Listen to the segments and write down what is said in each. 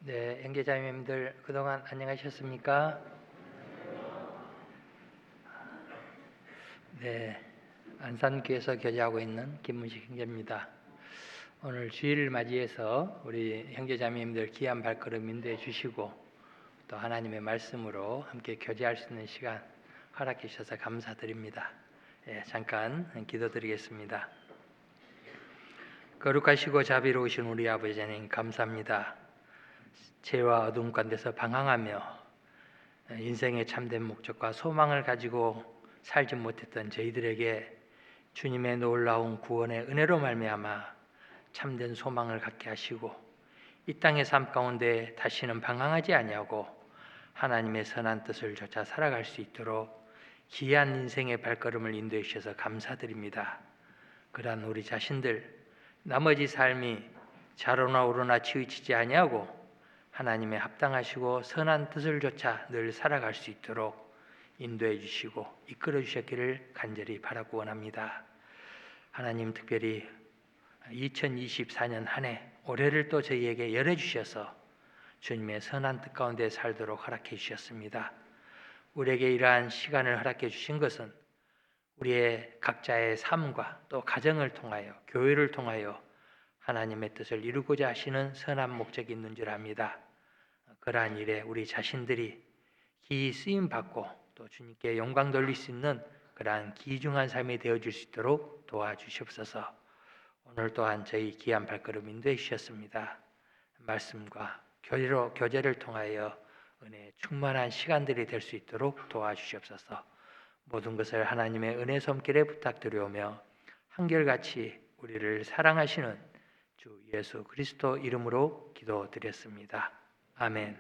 네, 형제자매님들 그동안 안녕하셨습니까? 네, 안산교에서 교제하고 있는 김문식 형제입니다. 오늘 주일을 맞이해서 우리 형제자매님들 귀한 발걸음 인도해 주시고 또 하나님의 말씀으로 함께 교제할 수 있는 시간 허락해 주셔서 감사드립니다. 잠깐 기도드리겠습니다. 거룩하시고 자비로우신 우리 아버지 하나님 감사합니다. 죄와 어둠 가운데서 방황하며 인생의 참된 목적과 소망을 가지고 살지 못했던 저희들에게 주님의 놀라운 구원의 은혜로 말미암아 참된 소망을 갖게 하시고 이 땅의 삶 가운데 다시는 방황하지 아니하고 하나님의 선한 뜻을 좇아 살아갈 수 있도록 귀한 인생의 발걸음을 인도해 주셔서 감사드립니다. 그러한 우리 자신들 나머지 삶이 좌로나 우로나 치우치지 아니하고 하나님의 합당하시고 선한 뜻을 좇아 늘 살아갈 수 있도록 인도해 주시고 이끌어 주셨기를 간절히 바라고 원합니다. 하나님 특별히 2024년 한 해 올해를 또 저희에게 열어주셔서 주님의 선한 뜻 가운데 살도록 허락해 주셨습니다. 우리에게 이러한 시간을 허락해 주신 것은 우리의 각자의 삶과 또 가정을 통하여 교회를 통하여 하나님의 뜻을 이루고자 하시는 선한 목적이 있는 줄 압니다. 그러한 일에 우리 자신들이 기이 쓰임 받고 또 주님께 영광 돌릴 수 있는 그러한 귀중한 삶이 되어줄 수 있도록 도와주시옵소서. 오늘 또한 저희 귀한 발걸음 인도해 주셨습니다. 말씀과 교제를 통하여 은혜 충만한 시간들이 될 수 있도록 도와주시옵소서. 모든 것을 하나님의 은혜 손길에 부탁드리오며 한결같이 우리를 사랑하시는 주 예수 그리스도 이름으로 기도드렸습니다. 아멘.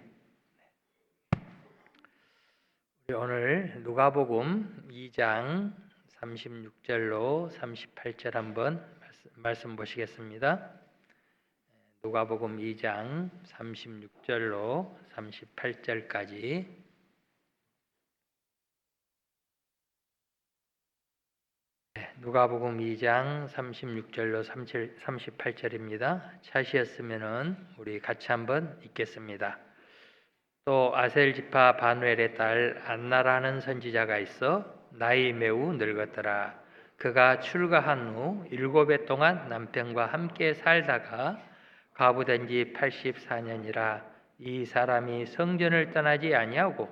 우리 오늘 누가복음 2장 36절로 38절 한번 말씀 보시겠습니다. 누가복음 2장 36절로 38절까지 누가복음 2장 36절로 38절입니다. 찾으셨으면 우리 같이 한번 읽겠습니다. 또 아셀 지파 바누엘의 딸 안나라는 선지자가 있어 나이 매우 늙었더라. 그가 출가한 후 7해 동안 남편과 함께 살다가 과부된 지 84년이라 이 사람이 성전을 떠나지 아니하고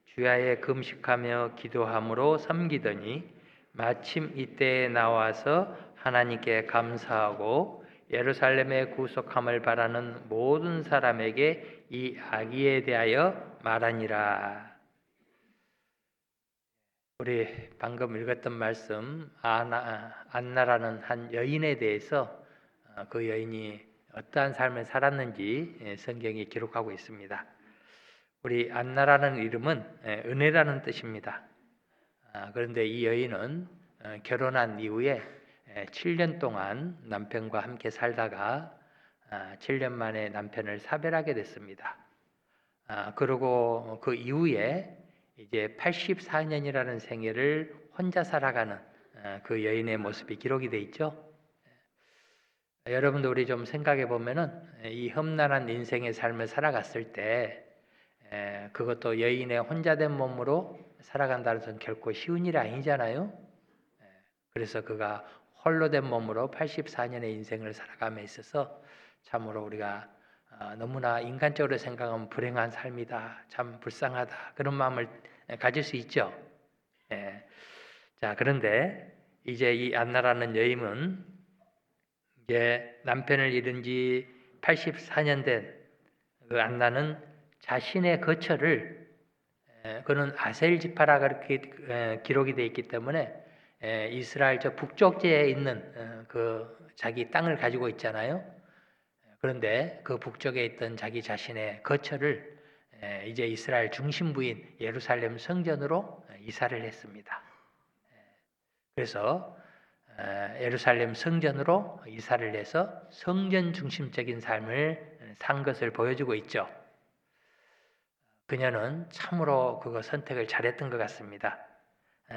주야에 금식하며 기도함으로 섬기더니 마침 이때에 나와서 하나님께 감사하고 예루살렘의 구속함을 바라는 모든 사람에게 이 아기에 대하여 말하니라. 우리 방금 읽었던 말씀 안나라는 한 여인에 대해서 그 여인이 어떠한 삶을 살았는지 성경이 기록하고 있습니다. 우리 안나라는 이름은 은혜라는 뜻입니다. 그런데 이 여인은 결혼한 이후에 7년 동안 남편과 함께 살다가 7년 만에 남편을 사별하게 됐습니다. 그리고 그 이후에 이제 84년이라는 생애를 혼자 살아가는 그 여인의 모습이 기록이 돼 있죠. 여러분도 우리 좀 생각해 보면은 이 험난한 인생의 삶을 살아갔을 때 그것도 여인의 혼자된 몸으로 살아간다는 것은 결코 쉬운 일이 아니잖아요. 그래서 그가 홀로 된 몸으로 84년의 인생을 살아감에 있어서 참으로 우리가 너무나 인간적으로 생각하면 불행한 삶이다, 참 불쌍하다 그런 마음을 가질 수 있죠. 자, 그런데 이제 이 안나라는 여인은 이제 남편을 잃은 지 84년 된 그 안나는 자신의 거처를 그는 아셀 지파라 그렇게 기록이 되어 있기 때문에 이스라엘 저 북쪽지에 있는 그 자기 땅을 가지고 있잖아요. 그런데 그 북쪽에 있던 자기 자신의 거처를 이제 이스라엘 중심부인 예루살렘 성전으로 이사를 했습니다. 그래서 예루살렘 성전으로 이사를 해서 성전 중심적인 삶을 산 것을 보여주고 있죠. 그녀는 참으로 그거 선택을 잘했던 것 같습니다.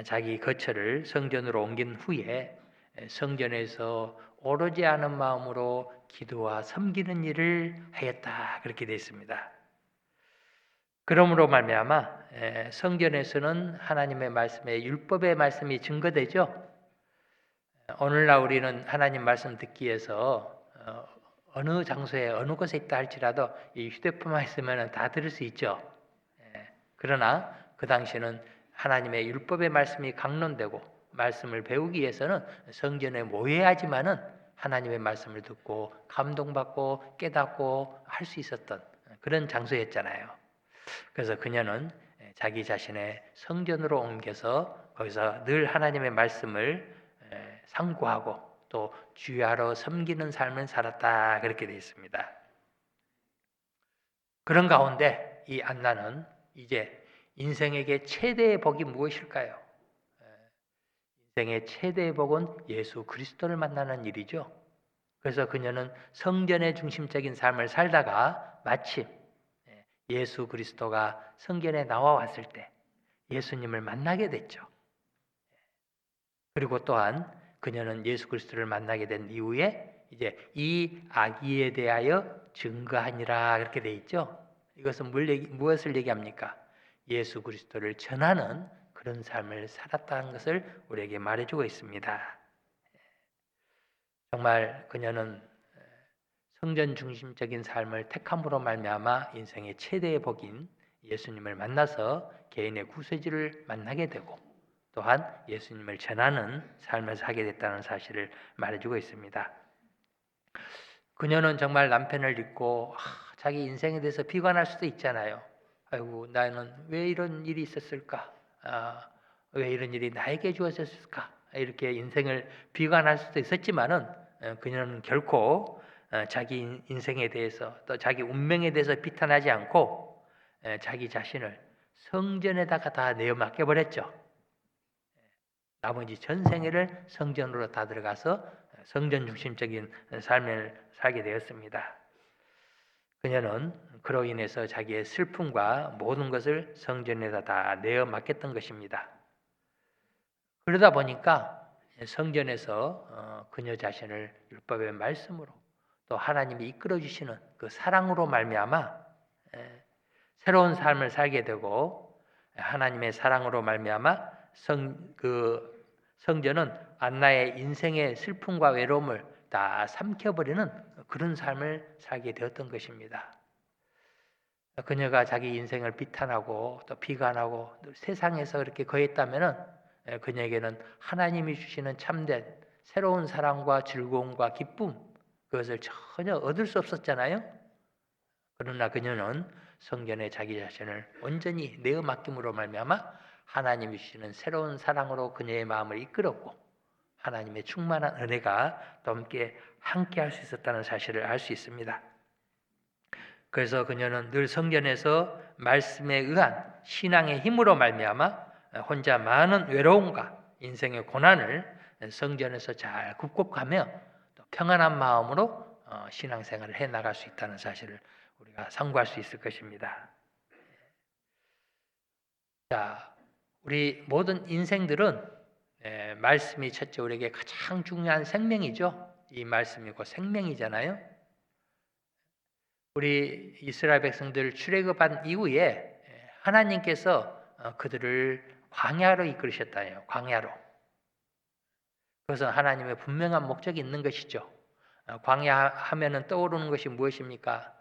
자기 거처를 성전으로 옮긴 후에 성전에서 오로지 아는 마음으로 기도와 섬기는 일을 하였다. 그렇게 되어 있습니다. 그러므로 말미암아 성전에서는 하나님의 말씀에 율법의 말씀이 증거되죠. 오늘날 우리는 하나님 말씀 듣기 위해서 어느 장소에 어느 곳에 있다 할지라도 이 휴대폰만 있으면 다 들을 수 있죠. 그러나 그 당시에는 하나님의 율법의 말씀이 강론되고 말씀을 배우기 위해서는 성전에 모여야 하지만은 하나님의 말씀을 듣고 감동받고 깨닫고 할 수 있었던 그런 장소였잖아요. 그래서 그녀는 자기 자신의 성전으로 옮겨서 거기서 늘 하나님의 말씀을 상고하고 또 주야로 섬기는 삶을 살았다. 그렇게 되어 있습니다. 그런 가운데 이 안나는 이제 인생에게 최대의 복이 무엇일까요? 인생의 최대의 복은 예수 그리스도를 만나는 일이죠. 그래서 그녀는 성전의 중심적인 삶을 살다가 마침 예수 그리스도가 성전에 나와 왔을 때 예수님을 만나게 됐죠. 그리고 또한 그녀는 예수 그리스도를 만나게 된 이후에 이제 이 아기에 대하여 증거하니라 그렇게 돼 있죠. 이것은 무엇을 얘기합니까? 예수 그리스도를 전하는 그런 삶을 살았다는 것을 우리에게 말해주고 있습니다. 정말 그녀는 성전 중심적인 삶을 택함으로 말미암아 인생의 최대의 복인 예수님을 만나서 개인의 구세주를 만나게 되고 또한 예수님을 전하는 삶을 살게 됐다는 사실을 말해주고 있습니다. 그녀는 정말 남편을 잊고 자기 인생에 대해서 비관할 수도 있잖아요. 아이고 나는 왜 이런 일이 있었을까? 왜 이런 일이 나에게 주어졌을까? 이렇게 인생을 비관할 수도 있었지만은 그녀는 결코 자기 인생에 대해서 또 자기 운명에 대해서 비탄하지 않고 자기 자신을 성전에다가 다 내어 맡겨버렸죠. 나머지 전생애를 성전으로 다 들어가서 성전 중심적인 삶을 살게 되었습니다. 그녀는 그로 인해서 자기의 슬픔과 모든 것을 성전에다 다 내어 맡겼던 것입니다. 그러다 보니까 성전에서 그녀 자신을 율법의 말씀으로 또 하나님이 이끌어 주시는 그 사랑으로 말미암아 새로운 삶을 살게 되고 하나님의 사랑으로 말미암아 성전은 안나의 인생의 슬픔과 외로움을 다 삼켜버리는 그런 삶을 살게 되었던 것입니다. 그녀가 자기 인생을 비탄하고 또 비관하고 세상에서 그렇게 거했다면 그녀에게는 하나님이 주시는 참된 새로운 사랑과 즐거움과 기쁨 그것을 전혀 얻을 수 없었잖아요. 그러나 그녀는 성전에 자기 자신을 온전히 내어 맡김으로 말미암아 하나님이 주시는 새로운 사랑으로 그녀의 마음을 이끌었고 하나님의 충만한 은혜가 또 함께 할 수 있었다는 사실을 알 수 있습니다. 그래서 그녀는 늘 성전에서 말씀에 의한 신앙의 힘으로 말미암아 혼자 많은 외로움과 인생의 고난을 성전에서 잘 극복하며 또 평안한 마음으로 신앙생활을 해나갈 수 있다는 사실을 우리가 상고할 수 있을 것입니다. 자, 우리 모든 인생들은 말씀이 첫째 우리에게 가장 중요한 생명이죠. 이 말씀이 곧 생명이잖아요. 우리 이스라엘 백성들 출애굽한 이후에 하나님께서 그들을 광야로 이끌으셨다요. 광야로. 그것은 하나님의 분명한 목적이 있는 것이죠. 광야 하면은 떠오르는 것이 무엇입니까?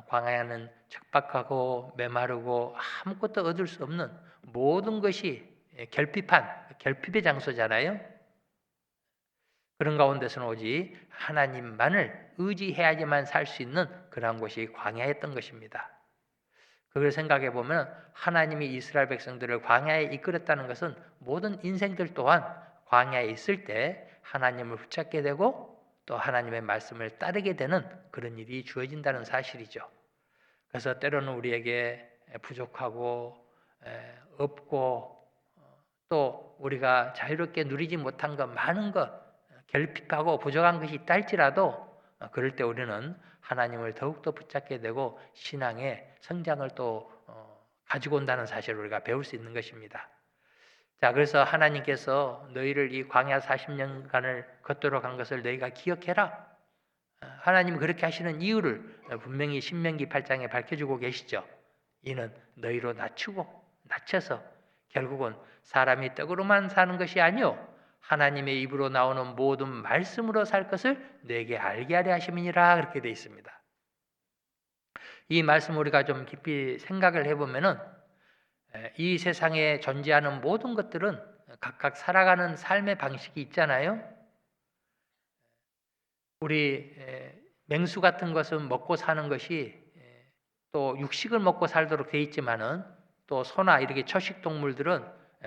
광야는 척박하고 메마르고 아무것도 얻을 수 없는 모든 것이 결핍의 장소잖아요. 그런 가운데서는 오직 하나님만을 의지해야지만 살 수 있는 그런 곳이 광야였던 것입니다. 그걸 생각해 보면 하나님이 이스라엘 백성들을 광야에 이끌었다는 것은 모든 인생들 또한 광야에 있을 때 하나님을 붙잡게 되고 또 하나님의 말씀을 따르게 되는 그런 일이 주어진다는 사실이죠. 그래서 때로는 우리에게 부족하고 없고 또 우리가 자유롭게 누리지 못한 것 많은 것 결핍하고 부족한 것이 있다 할지라도 그럴 때 우리는 하나님을 더욱더 붙잡게 되고 신앙의 성장을 또 가지고 온다는 사실을 우리가 배울 수 있는 것입니다. 자, 그래서 하나님께서 너희를 이 광야 40년간을 걷도록 한 것을 너희가 기억해라. 하나님은 그렇게 하시는 이유를 분명히 신명기 8장에 밝혀주고 계시죠. 이는 너희로 낮춰서 결국은 사람이 떡으로만 사는 것이 아니요 하나님의 입으로 나오는 모든 말씀으로 살 것을 내게 알게 하려 하심이니라 그렇게 되어 있습니다. 이 말씀 우리가 좀 깊이 생각을 해보면은 이 세상에 존재하는 모든 것들은 각각 살아가는 삶의 방식이 있잖아요. 우리 맹수 같은 것은 먹고 사는 것이 또 육식을 먹고 살도록 되어 있지만은 또 소나 이렇게 초식 동물들은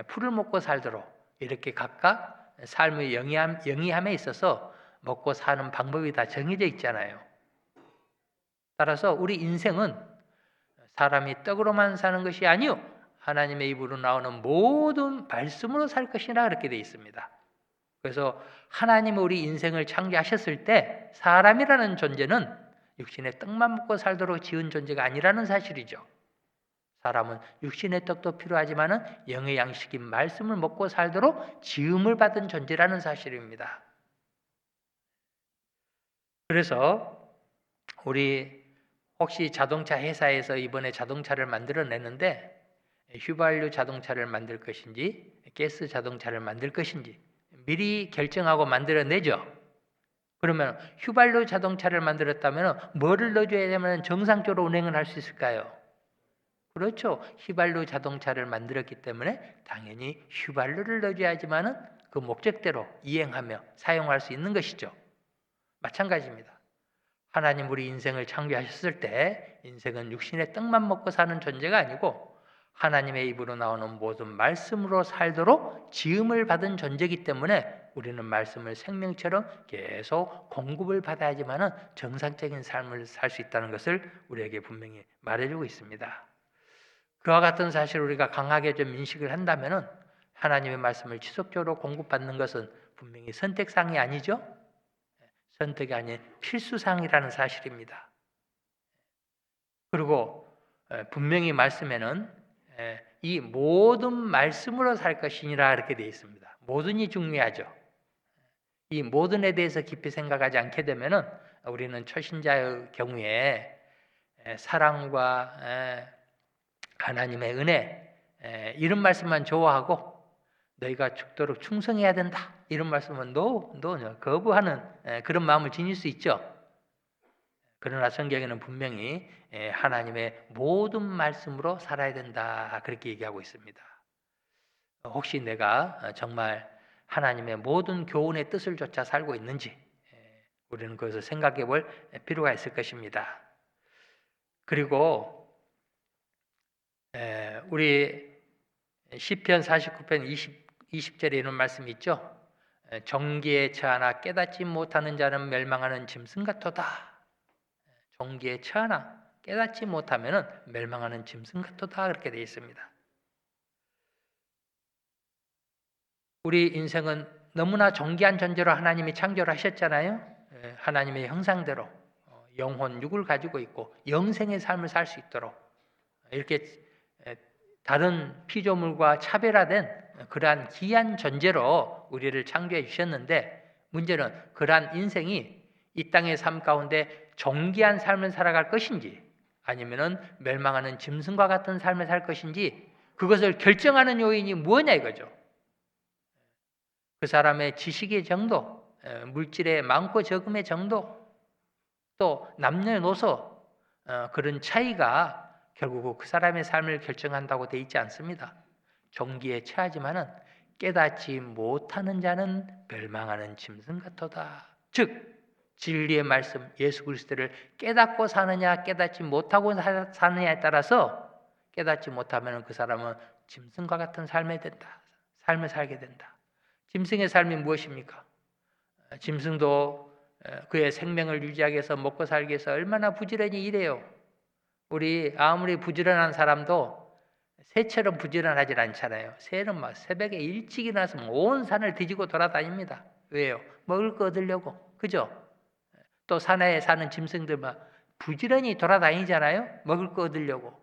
풀을 먹고 살도록 이렇게 각각 삶의 영위함에 있어서 먹고 사는 방법이 다 정해져 있잖아요. 따라서 우리 인생은 사람이 떡으로만 사는 것이 아니요 하나님의 입으로 나오는 모든 말씀으로 살 것이라 그렇게 되어 있습니다. 그래서 하나님이 우리 인생을 창조하셨을 때 사람이라는 존재는 육신의 떡만 먹고 살도록 지은 존재가 아니라는 사실이죠. 사람은 육신의 떡도 필요하지만 영의 양식인 말씀을 먹고 살도록 지음을 받은 존재라는 사실입니다. 그래서 우리 혹시 자동차 회사에서 이번에 자동차를 만들어내는데 휘발유 자동차를 만들 것인지 가스 자동차를 만들 것인지 미리 결정하고 만들어내죠. 그러면 휘발유 자동차를 만들었다면 뭐를 넣어줘야 되면 정상적으로 운행을 할 수 있을까요? 그렇죠. 휘발유 자동차를 만들었기 때문에 당연히 휘발유를 넣어줘야지만은 그 목적대로 이행하며 사용할 수 있는 것이죠. 마찬가지입니다. 하나님 우리 인생을 창조하셨을 때 인생은 육신의 떡만 먹고 사는 존재가 아니고 하나님의 입으로 나오는 모든 말씀으로 살도록 지음을 받은 존재이기 때문에 우리는 말씀을 생명처럼 계속 공급을 받아야지만 정상적인 삶을 살 수 있다는 것을 우리에게 분명히 말해주고 있습니다. 그와 같은 사실을 우리가 강하게 좀 인식을 한다면 하나님의 말씀을 지속적으로 공급받는 것은 분명히 선택사항이 아니죠. 선택이 아닌 필수사항이라는 사실입니다. 그리고 분명히 말씀에는 이 모든 말씀으로 살 것이니라 이렇게 되어 있습니다. 모든이 중요하죠. 이 모든에 대해서 깊이 생각하지 않게 되면은 우리는 초신자의 경우에 사랑과 하나님의 은혜 이런 말씀만 좋아하고 너희가 죽도록 충성해야 된다 이런 말씀은 거부하는 그런 마음을 지닐 수 있죠. 그러나 성경에는 분명히 하나님의 모든 말씀으로 살아야 된다 그렇게 얘기하고 있습니다. 혹시 내가 정말 하나님의 모든 교훈의 뜻을 쫓아 살고 있는지 우리는 그것을 생각해 볼 필요가 있을 것입니다. 그리고 우리 시편 49편 20절에 이런 말씀이 있죠. 정기에 처하나 깨닫지 못하는 자는 멸망하는 짐승 같도다. 정기에 처하나 깨닫지 못하면 멸망하는 짐승 같도다 그렇게 되어 있습니다. 우리 인생은 너무나 존귀한 존재로 하나님이 창조를 하셨잖아요. 하나님의 형상대로 영혼, 육을 가지고 있고 영생의 삶을 살 수 있도록 이렇게 다른 피조물과 차별화된 그러한 귀한 존재로 우리를 창조해 주셨는데 문제는 그러한 인생이 이 땅의 삶 가운데 존귀한 삶을 살아갈 것인지 아니면은 멸망하는 짐승과 같은 삶을 살 것인지 그것을 결정하는 요인이 무엇이냐 이거죠. 그 사람의 지식의 정도, 물질의 많고 적음의 정도, 또 남녀노소 그런 차이가 결국 그 사람의 삶을 결정한다고 되어 있지 않습니다. 종기에 처하지만은 깨닫지 못하는 자는 멸망하는 짐승 같도다. 즉 진리의 말씀 예수 그리스도를 깨닫고 사느냐 깨닫지 못하고 사느냐에 따라서 깨닫지 못하면 그 사람은 짐승과 같은 삶을 살게 된다. 짐승의 삶이 무엇입니까? 짐승도 그의 생명을 유지하기 위해서 먹고 살기 위해서 얼마나 부지런히 일해요. 우리 아무리 부지런한 사람도 새처럼 부지런하지 않잖아요. 새는 막 새벽에 일찍 일어나서 온 산을 뒤지고 돌아다닙니다. 왜요? 먹을 거 얻으려고. 그죠? 또 산에 사는 짐승들 막 부지런히 돌아다니잖아요. 먹을 거 얻으려고.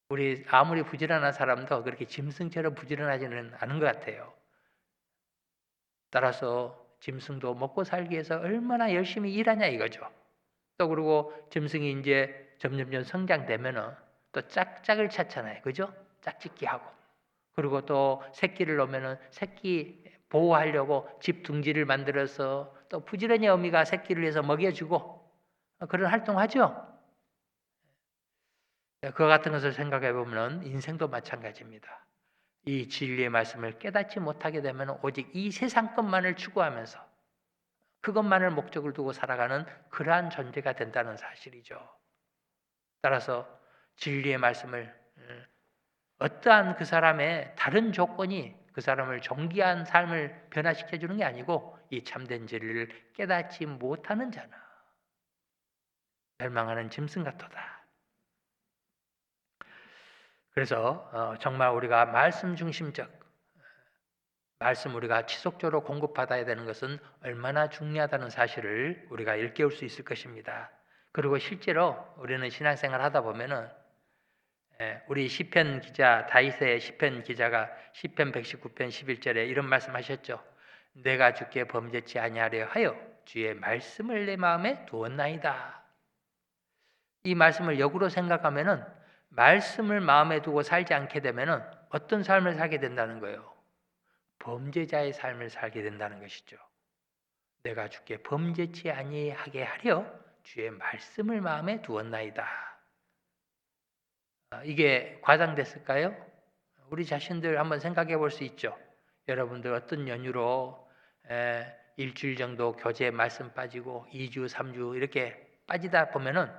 우리 아무리 부지런한 사람도 그렇게 짐승처럼 부지런하지는 않은 것 같아요. 따라서 짐승도 먹고 살기 위해서 얼마나 열심히 일하냐 이거죠. 또 그리고 짐승이 이제 점점점 성장되면은 또 짝짝을 찾잖아요. 그죠? 짝짓기 하고. 그리고 또 새끼를 놓으면은 새끼 보호하려고 집 둥지를 만들어서 또 부지런히 어미가 새끼를 위해서 먹여주고 그런 활동하죠. 그와 같은 것을 생각해 보면 인생도 마찬가지입니다. 이 진리의 말씀을 깨닫지 못하게 되면 오직 이 세상 것만을 추구하면서 그것만을 목적을 두고 살아가는 그러한 존재가 된다는 사실이죠. 따라서 진리의 말씀을 어떠한 그 사람의 다른 조건이 그 사람을 존귀한 삶을 변화시켜 주는 게 아니고 이 참된 진리를 깨닫지 못하는 자는 멸망하는 짐승 같도다. 그래서 정말 우리가 말씀 중심적 말씀 우리가 지속적으로 공급받아야 되는 것은 얼마나 중요하다는 사실을 우리가 일깨울 수 있을 것입니다. 그리고 실제로 우리는 신앙생활 하다 보면은 우리 시편 기자 다윗의 시편 기자가 시편 119편 11절에 이런 말씀하셨죠. 내가 주께 범죄치 아니하려 하여 주의 말씀을 내 마음에 두었나이다. 이 말씀을 역으로 생각하면은 말씀을 마음에 두고 살지 않게 되면은 어떤 삶을 살게 된다는 거예요. 범죄자의 삶을 살게 된다는 것이죠. 내가 주께 범죄치 아니하게 하려 주의 말씀을 마음에 두었나이다. 이게 과장됐을까요? 우리 자신들 한번 생각해 볼 수 있죠. 여러분들 어떤 연유로 일주일 정도 교재 말씀 빠지고 2주, 3주 이렇게 빠지다 보면은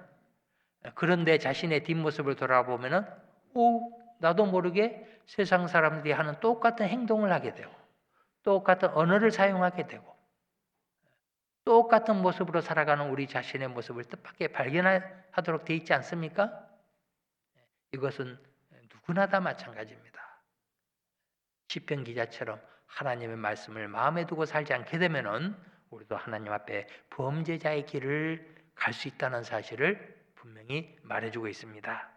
그런데 자신의 뒷모습을 돌아보면은 나도 모르게 세상 사람들이 하는 똑같은 행동을 하게 되고 똑같은 언어를 사용하게 되고 똑같은 모습으로 살아가는 우리 자신의 모습을 뜻밖의 발견하도록 되어 있지 않습니까? 이것은 누구나 다 마찬가지입니다. 시편 기자처럼 하나님의 말씀을 마음에 두고 살지 않게 되면은 우리도 하나님 앞에 범죄자의 길을 갈 수 있다는 사실을 분명히 말해주고 있습니다.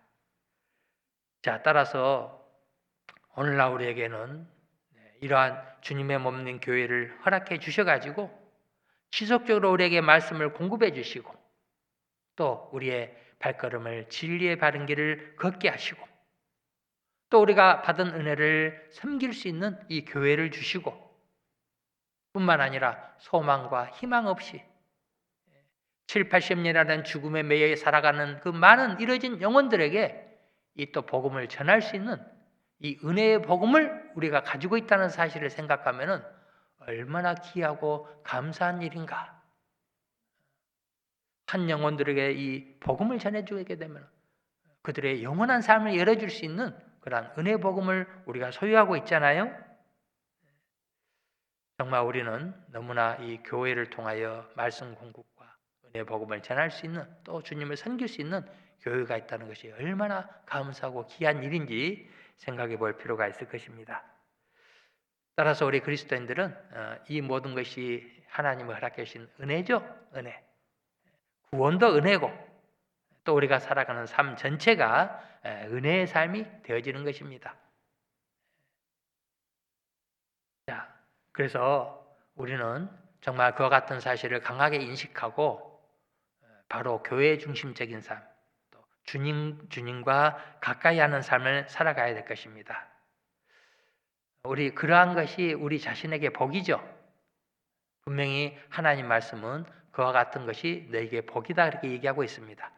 자, 따라서 오늘날 우리에게는 이러한 주님의 몸인 교회를 허락해 주셔가지고 지속적으로 우리에게 말씀을 공급해 주시고 또 우리의 발걸음을 진리의 바른 길을 걷게 하시고 또 우리가 받은 은혜를 섬길 수 있는 이 교회를 주시고 뿐만 아니라 소망과 희망 없이 7, 80년이라는 죽음에 매여 살아가는 그 많은 이뤄진 영혼들에게 이 또 복음을 전할 수 있는 이 은혜의 복음을 우리가 가지고 있다는 사실을 생각하면은 얼마나 귀하고 감사한 일인가. 한 영혼들에게 이 복음을 전해주게 되면 그들의 영원한 삶을 열어줄 수 있는 그러한 은혜 복음을 우리가 소유하고 있잖아요. 정말 우리는 너무나 이 교회를 통하여 말씀 공급과 은혜 복음을 전할 수 있는 또 주님을 섬길 수 있는 교회가 있다는 것이 얼마나 감사하고 귀한 일인지 생각해 볼 필요가 있을 것입니다. 따라서 우리 그리스도인들은 이 모든 것이 하나님을 허락해 주신 은혜죠. 은혜. 구원도 은혜고 또 우리가 살아가는 삶 전체가 은혜의 삶이 되어지는 것입니다. 자, 그래서 우리는 정말 그와 같은 사실을 강하게 인식하고 바로 교회 중심적인 삶, 또 주님과 가까이 하는 삶을 살아가야 될 것입니다. 우리 그러한 것이 우리 자신에게 복이죠. 분명히 하나님 말씀은 그와 같은 것이 너에게 복이다 이렇게 얘기하고 있습니다.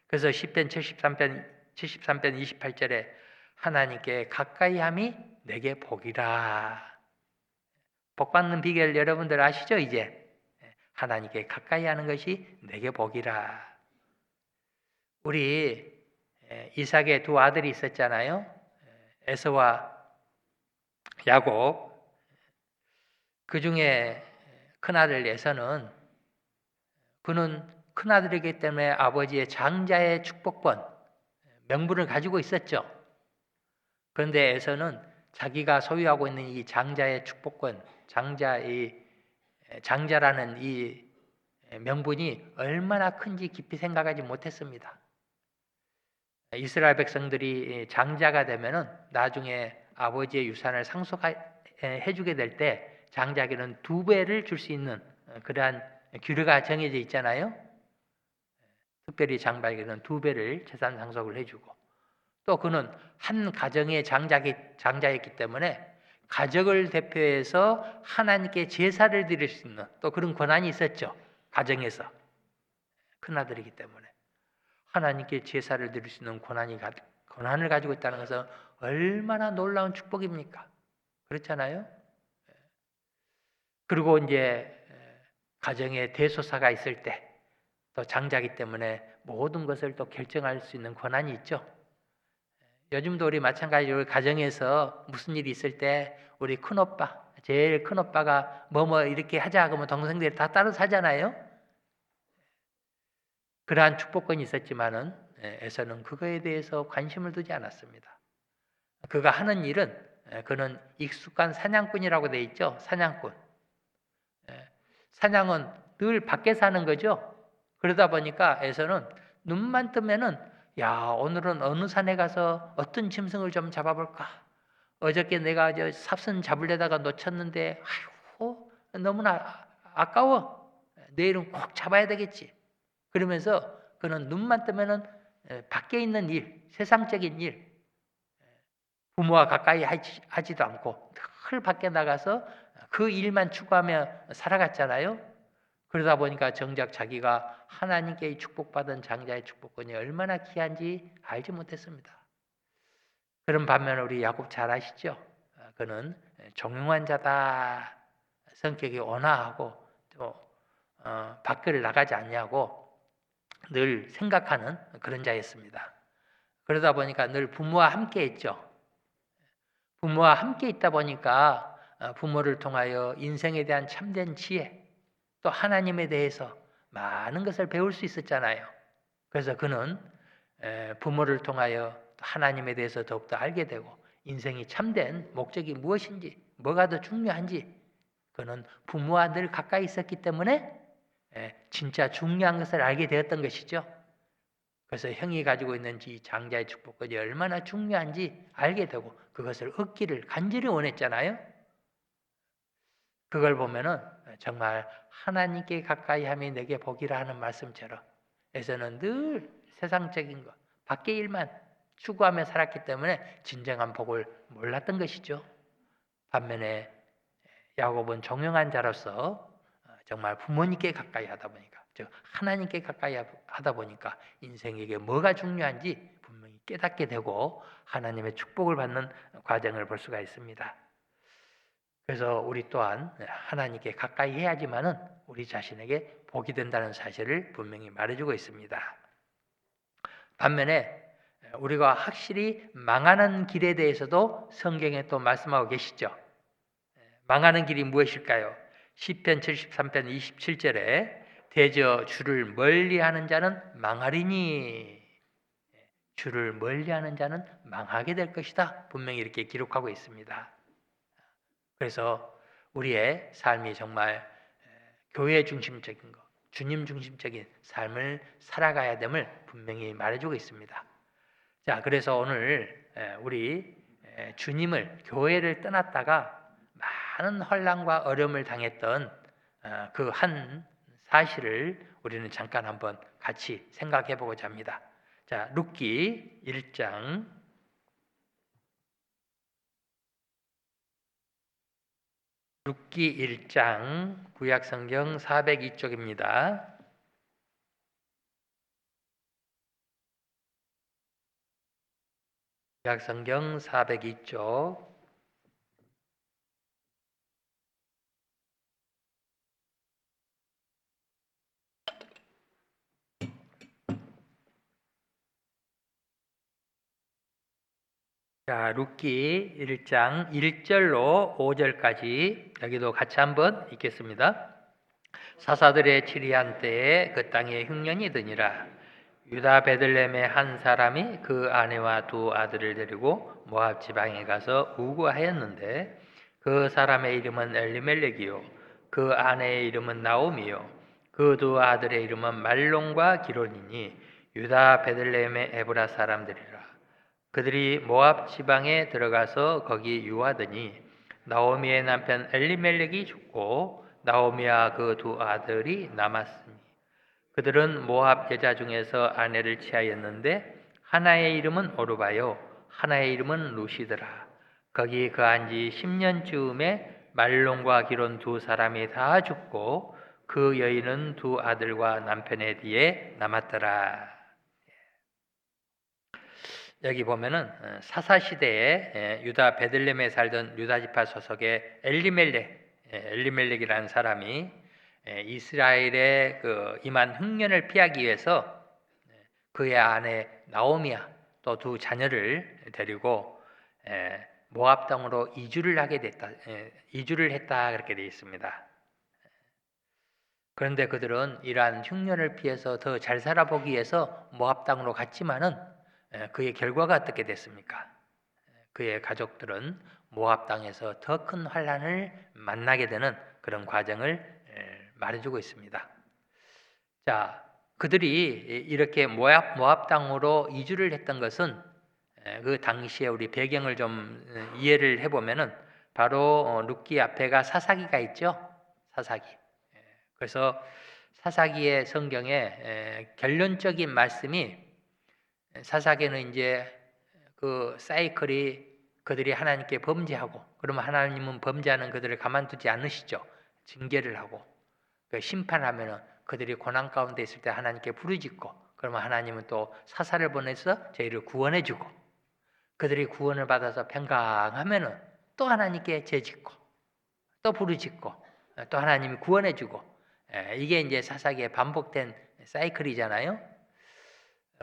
그래서 시편 73편 28절에 하나님께 가까이함이 내게 복이라. 복 받는 비결 여러분들 아시죠? 이제 하나님께 가까이 하는 것이 내게 복이라. 우리 이삭의 두 아들이 있었잖아요. 에서와 야곱. 그 중에 큰아들 에서는 그는 큰아들이기 때문에 아버지의 장자의 축복권, 명분을 가지고 있었죠. 그런데 에서는 자기가 소유하고 있는 이 장자의 축복권, 장자라는 이 명분이 얼마나 큰지 깊이 생각하지 못했습니다. 이스라엘 백성들이 장자가 되면은 나중에 아버지의 유산을 상속해주게 될 때 장자에게는 2배를 줄 수 있는 그러한 규례가 정해져 있잖아요. 특별히 장자에게는 2배를 재산 상속을 해주고, 또 그는 한 가정의 장자였기 때문에 가족을 대표해서 하나님께 제사를 드릴 수 있는 또 그런 권한이 있었죠. 가정에서 큰아들이기 때문에 하나님께 제사를 드릴 수 있는 권한을 가지고 있다는 것은 얼마나 놀라운 축복입니까? 그렇잖아요. 그리고 이제 가정에 대소사가 있을 때 또 장자이기 때문에 모든 것을 또 결정할 수 있는 권한이 있죠. 요즘도 우리 마찬가지로 가정에서 무슨 일이 있을 때 우리 큰오빠, 제일 큰오빠가 뭐 이렇게 하자 그러면 동생들이 다 따라서 하잖아요. 그러한 축복권이 있었지만은 에서는 그거에 대해서 관심을 두지 않았습니다. 그가 하는 일은 그는 익숙한 사냥꾼이라고 돼 있죠. 사냥꾼. 사냥은 늘 밖에서 하는 거죠. 그러다 보니까 에서는 눈만 뜨면은 야, 오늘은 어느 산에 가서 어떤 짐승을 좀 잡아볼까? 어저께 내가 저 삽선 잡으려다가 놓쳤는데 아이고 너무나 아까워. 내일은 꼭 잡아야 되겠지. 그러면서 그는 눈만 뜨면은 밖에 있는 일, 세상적인 일, 부모와 가까이 하지도 않고 늘 밖에 나가서 그 일만 추구하며 살아갔잖아요. 그러다 보니까 정작 자기가 하나님께 축복받은 장자의 축복권이 얼마나 귀한지 알지 못했습니다. 그런 반면에 우리 야곱 잘 아시죠? 그는 종용한 자다. 성격이 온화하고 또 밖을 나가지 않냐고 늘 생각하는 그런 자였습니다. 그러다 보니까 늘 부모와 함께 있죠. 부모와 함께 있다 보니까 부모를 통하여 인생에 대한 참된 지혜, 또 하나님에 대해서 많은 것을 배울 수 있었잖아요. 그래서 그는 부모를 통하여 하나님에 대해서 더욱더 알게 되고 인생이 참된 목적이 무엇인지, 뭐가 더 중요한지 그는 부모와 늘 가까이 있었기 때문에 진짜 중요한 것을 알게 되었던 것이죠. 그래서 형이 가지고 있는 이 장자의 축복권이 얼마나 중요한지 알게 되고 그것을 얻기를 간절히 원했잖아요. 그걸 보면은 정말 하나님께 가까이 함이 내게 복이라 하는 말씀처럼 에서는 늘 세상적인 것, 밖의 일만 추구하며 살았기 때문에 진정한 복을 몰랐던 것이죠. 반면에 야곱은 종용한 자로서 정말 부모님께 가까이 하다 보니까, 즉 하나님께 가까이 하다 보니까 인생에게 뭐가 중요한지 분명히 깨닫게 되고 하나님의 축복을 받는 과정을 볼 수가 있습니다. 그래서 우리 또한 하나님께 가까이 해야지만은 우리 자신에게 복이 된다는 사실을 분명히 말해주고 있습니다. 반면에 우리가 확실히 망하는 길에 대해서도 성경에 또 말씀하고 계시죠. 망하는 길이 무엇일까요? 시편 73편 27절에 대저 주를 멀리하는 자는 망하리니, 주를 멀리하는 자는 망하게 될 것이다. 분명히 이렇게 기록하고 있습니다. 그래서 우리의 삶이 정말 교회 중심적인 것, 주님 중심적인 삶을 살아가야 됨을 분명히 말해주고 있습니다. 자, 그래서 오늘 우리 주님을, 교회를 떠났다가 많은 혼란과 어려움을 당했던 그 한 사실을 우리는 잠깐 한번 같이 생각해 보고자 합니다. 자, 룻기 1장 룻기 1장 구약성경 402쪽입니다. 구약성경 402쪽 자, 룻기 1장 1절로 5절까지 여기도 같이 한번 읽겠습니다. 사사들의 치리한 때에 그 땅에 흉년이 드니라. 유다 베들레헴의 한 사람이 그 아내와 2 아들을 데리고 모압 지방에 가서 우거하였는데 그 사람의 이름은 엘리멜렉이요 그 아내의 이름은 나오미요 그 2 아들의 이름은 말론과 기론이니 유다 베들레헴의 에브라 사람들이라. 그들이 모압 지방에 들어가서 거기 유하더니 나오미의 남편 엘리멜렉이 죽고 나오미와 그 두 아들이 남았으니 그들은 모압 여자 중에서 아내를 취하였는데 하나의 이름은 오르바요 하나의 이름은 루시더라. 거기 거한 지 10년쯤에 말론과 기론 두 사람이 다 죽고 그 여인은 두 아들과 남편의 뒤에 남았더라. 여기 보면은 사사 시대에 유다 베들레헴에 살던 유다 지파 소속의 엘리멜렉이라는 사람이 이스라엘의 그 임한 흉년을 피하기 위해서 그의 아내 나오미와 또 두 자녀를 데리고 모압 땅으로 이주를 하게 됐다. 이주를 했다 그렇게 되어 있습니다. 그런데 그들은 이러한 흉년을 피해서 더 잘 살아보기 위해서 모압 땅으로 갔지만은 그의 결과가 어떻게 됐습니까? 그의 가족들은 모압 땅에서 더 큰 환란을 만나게 되는 그런 과정을 말해주고 있습니다. 자, 그들이 이렇게 모압 땅으로 이주를 했던 것은 그 당시에 우리 배경을 좀 이해를 해보면은 바로 룻기 앞에가 사사기가 있죠. 사사기. 그래서 사사기의 성경에 결론적인 말씀이 사사기는 이제 그 사이클이 그들이 하나님께 범죄하고 그러면 하나님은 범죄하는 그들을 가만두지 않으시죠. 징계를 하고 심판하면은 그들이 고난 가운데 있을 때 하나님께 부르짖고 그러면 하나님은 또 사사를 보내서 저희를 구원해주고 그들이 구원을 받아서 평강하면은 또 하나님께 죄짓고 또 부르짖고 또 하나님이 구원해주고 이게 이제 사사기의 반복된 사이클이잖아요.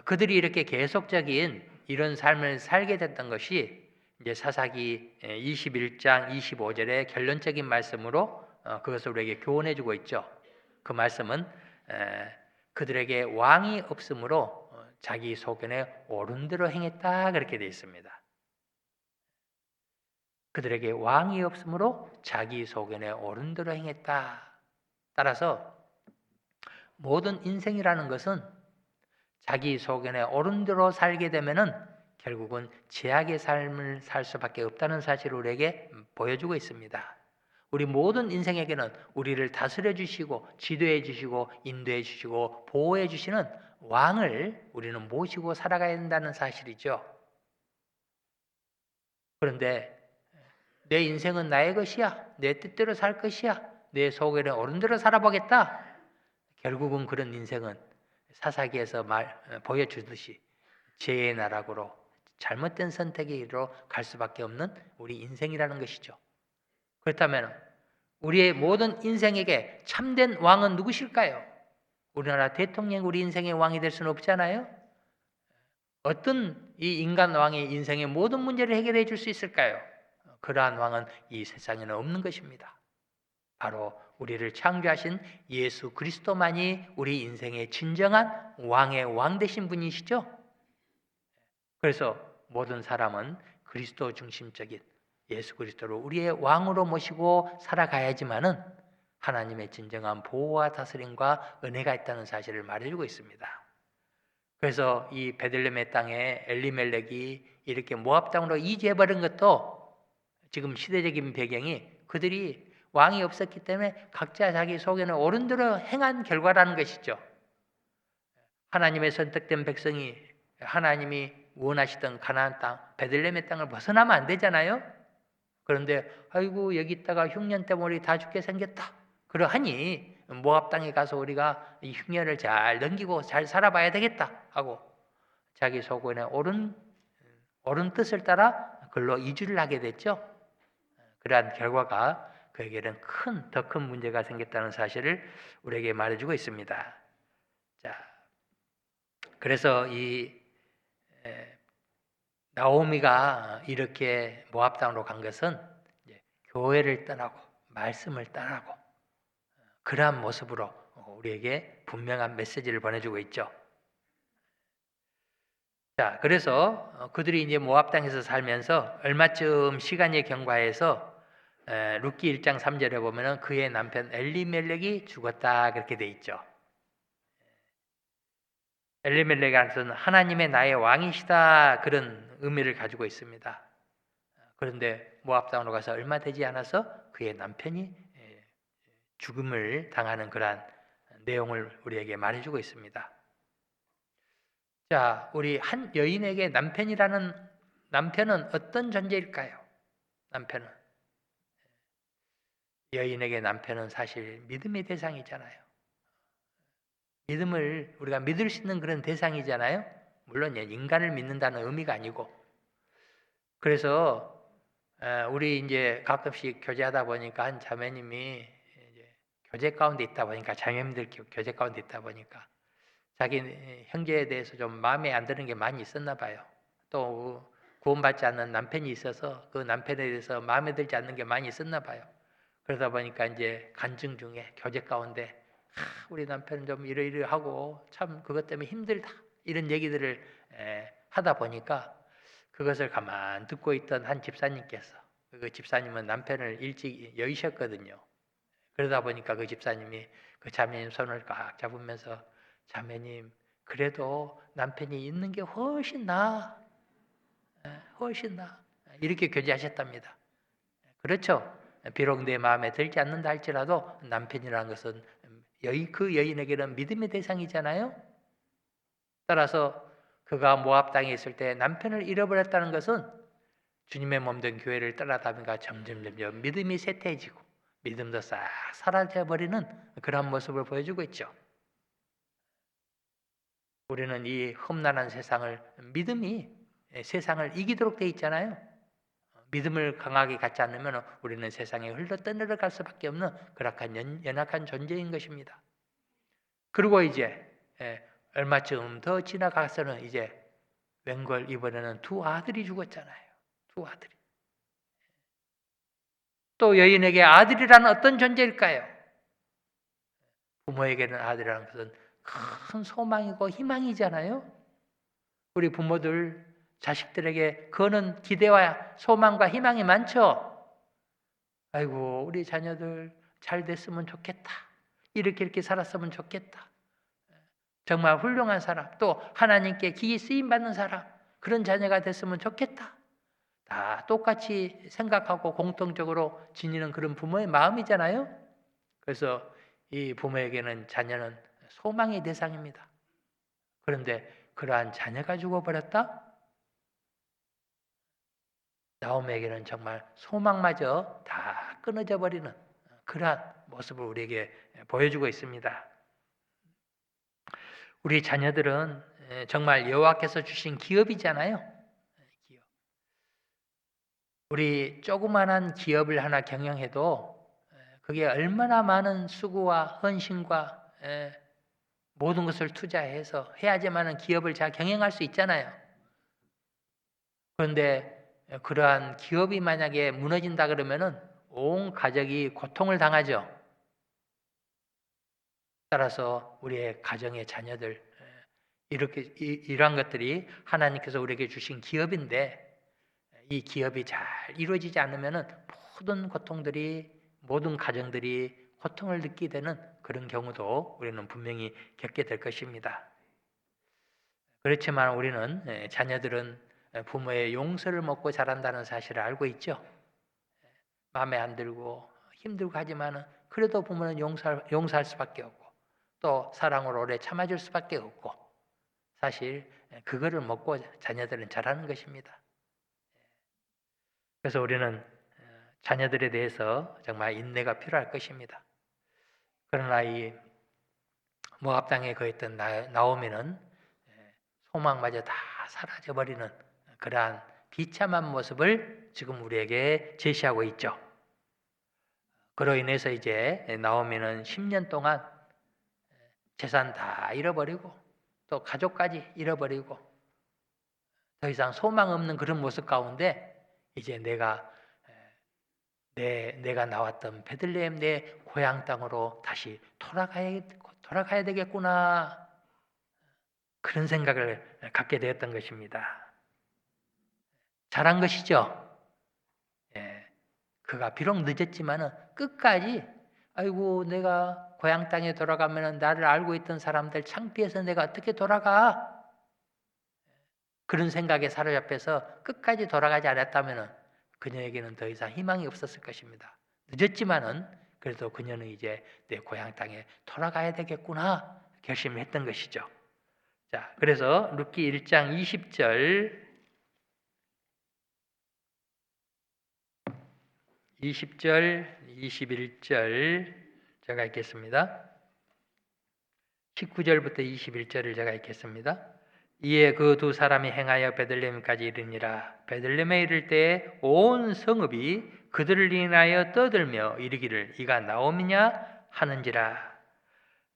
그들이 이렇게 계속적인 이런 삶을 살게 됐던 것이 이제 사사기 21장 25절의 결론적인 말씀으로 그것을 우리에게 교훈해주고 있죠. 그 말씀은 그들에게 왕이 없으므로 자기 소견에 옳은 대로 행했다 그렇게 되어 있습니다. 그들에게 왕이 없으므로 자기 소견에 옳은 대로 행했다. 따라서 모든 인생이라는 것은 자기 소견에 옳은 대로 살게 되면은 결국은 죄악의 삶을 살 수밖에 없다는 사실을 우리에게 보여주고 있습니다. 우리 모든 인생에게는 우리를 다스려 주시고 지도해 주시고 인도해 주시고 보호해 주시는 왕을 우리는 모시고 살아가야 된다는 사실이죠. 그런데 내 인생은 나의 것이야. 내 뜻대로 살 것이야. 내 소견에 옳은 대로 살아보겠다. 결국은 그런 인생은 사사기에서 보여주듯이 죄의 나락으로 잘못된 선택으로 갈 수밖에 없는 우리 인생이라는 것이죠. 그렇다면 우리의 모든 인생에게 참된 왕은 누구실까요? 우리나라 대통령이 우리 인생의 왕이 될 수는 없잖아요. 어떤 이 인간 왕이 인생의 모든 문제를 해결해 줄 수 있을까요? 그러한 왕은 이 세상에는 없는 것입니다. 바로 우리를 창조하신 예수 그리스도만이 우리 인생의 진정한 왕의 왕 되신 분이시죠. 그래서 모든 사람은 그리스도 중심적인 예수 그리스도를 우리의 왕으로 모시고 살아가야지만은 하나님의 진정한 보호와 다스림과 은혜가 있다는 사실을 말해주고 있습니다. 그래서 이 베들레헴의 땅에 엘리멜렉이 이렇게 모압 땅으로 이주해버린 것도 지금 시대적인 배경이 그들이 왕이 없었기 때문에 각자 자기 소견에 옳은 대로 행한 결과라는 것이죠. 하나님의 선택된 백성이 하나님이 원하시던 가나안 땅, 베들레헴의 땅을 벗어나면 안 되잖아요. 그런데 아이고 여기 있다가 흉년 때문에 우리 다 죽게 생겼다. 그러하니 모압 땅에 가서 우리가 이 흉년을 잘 넘기고 잘 살아봐야 되겠다 하고 자기 소견에 옳은 뜻을 따라 그걸로 이주를 하게 됐죠. 그러한 결과가 그에게는 더 큰 문제가 생겼다는 사실을 우리에게 말해주고 있습니다. 자, 그래서 이 나오미가 이렇게 모압 땅으로 간 것은 교회를 떠나고 말씀을 떠나고 그러한 모습으로 우리에게 분명한 메시지를 보내주고 있죠. 자, 그래서 그들이 이제 모압 땅에서 살면서 얼마쯤 시간이 경과해서 룻기 1장 3절에 보면은 그의 남편 엘리멜렉이 죽었다 그렇게 돼 있죠. 엘리멜렉은 하나님의 나의 왕이시다 그런 의미를 가지고 있습니다. 그런데 모압 땅으로 가서 얼마 되지 않아서 그의 남편이 죽음을 당하는 그러한 내용을 우리에게 말해주고 있습니다. 자, 우리 한 여인에게 남편은 어떤 존재일까요? 여인에게 남편은 사실 믿음의 대상이잖아요. 믿음을 우리가 믿을 수 있는 그런 대상이잖아요. 물론 인간을 믿는다는 의미가 아니고. 그래서 우리 이제 가끔씩 교제하다 보니까 한 자매님이 이제 교제 가운데 있다 보니까 자매님들 교제 가운데 있다 보니까 자기 형제에 대해서 좀 마음에 안 드는 게 많이 있었나 봐요. 또 구원받지 않는 남편이 있어서 그 남편에 대해서 마음에 들지 않는 게 많이 있었나 봐요. 그러다 보니까 이제 간증 중에 교제 가운데 우리 남편은 좀 이러이러하고 참 그것 때문에 힘들다 이런 얘기들을 하다 보니까 그것을 가만 듣고 있던 한 집사님께서 그 집사님은 남편을 일찍 여의셨거든요. 그러다 보니까 그 집사님이 그 자매님 손을 꽉 잡으면서 자매님 그래도 남편이 있는 게 훨씬 나아 이렇게 교제하셨답니다. 그렇죠. 비록 내 마음에 들지 않는다 할지라도 남편이라는 것은 그 여인에게는 믿음의 대상이잖아요. 따라서 그가 모압 땅에 있을 때 남편을 잃어버렸다는 것은 주님의 몸된 교회를 떠나다니까 점점 믿음이 쇠퇴해지고 믿음도 싹 사라져버리는 그런 모습을 보여주고 있죠. 우리는 이 험난한 세상을 믿음이 세상을 이기도록 돼 있잖아요. 믿음을 강하게 갖지 않으면 우리는 세상에 흘러 떠내려갈 수밖에 없는 그런 연약한 존재인 것입니다. 그리고 이제 얼마쯤 더 지나가서는 이제 웬걸 이번에는 두 아들이 죽었잖아요. 두 아들이. 또 여인에게 아들이라는 어떤 존재일까요? 부모에게는 아들이라는 것은 큰 소망이고 희망이잖아요. 우리 부모들 자식들에게 거는 기대와 소망과 희망이 많죠. 아이고 우리 자녀들 잘 됐으면 좋겠다. 이렇게 살았으면 좋겠다. 정말 훌륭한 사람, 또 하나님께 기이 쓰임 받는 사람, 그런 자녀가 됐으면 좋겠다. 다 똑같이 생각하고 공통적으로 지니는 그런 부모의 마음이잖아요. 그래서 이 부모에게는 자녀는 소망의 대상입니다. 그런데 그러한 자녀가 죽어버렸다? 나오미에게는 정말 소망마저 다 끊어져 버리는 그러한 모습을 우리에게 보여주고 있습니다. 우리 자녀들은 정말 여호와께서 주신 기업이잖아요. 기업. 우리 조그만한 기업을 하나 경영해도 그게 얼마나 많은 수고와 헌신과 모든 것을 투자해서 해야지만 기업을 잘 경영할 수 있잖아요. 그런데 그러한 기업이 만약에 무너진다 그러면은 온 가족이 고통을 당하죠. 따라서 우리의 가정의 자녀들 이러한 것들이 하나님께서 우리에게 주신 기업인데 이 기업이 잘 이루어지지 않으면은 모든 가정들이 고통을 느끼게 되는 그런 경우도 우리는 분명히 겪게 될 것입니다. 그렇지만 우리는 자녀들은 부모의 용서를 먹고 자란다는 사실을 알고 있죠. 마음에 안 들고 힘들고 하지만은 그래도 부모는 용서할 수밖에 없고 또 사랑으로 오래 참아줄 수밖에 없고 사실 그거를 먹고 자녀들은 자라는 것입니다. 그래서 우리는 자녀들에 대해서 정말 인내가 필요할 것입니다. 그러나 이 모압 땅에 거했던 나오미는 소망마저 다 사라져버리는 그러한 비참한 모습을 지금 우리에게 제시하고 있죠. 그로 인해서 이제 나오미는 10년 동안 재산 다 잃어버리고 또 가족까지 잃어버리고 더 이상 소망 없는 그런 모습 가운데 이제 내가 나왔던 베들레헴 내 고향 땅으로 다시 돌아가야 되겠구나 그런 생각을 갖게 되었던 것입니다. 잘한 것이죠. 그가 비록 늦었지만은 끝까지 아이고 내가 고향 땅에 돌아가면 나를 알고 있던 사람들 창피해서 내가 어떻게 돌아가? 그런 생각에 사로잡혀서 끝까지 돌아가지 않았다면 그녀에게는 더 이상 희망이 없었을 것입니다. 늦었지만은 그래도 그녀는 이제 내 고향 땅에 돌아가야 되겠구나 결심을 했던 것이죠. 자, 그래서 룻기 1장 20절 21절 제가 읽겠습니다. 19절부터 21절을 제가 읽겠습니다. 이에 그 두 사람이 행하여 베들레헴까지 이르니라. 베들레헴에 이를 때에 온 성읍이 그들을 인하여 떠들며 이르기를 이가 나오미냐 하는지라.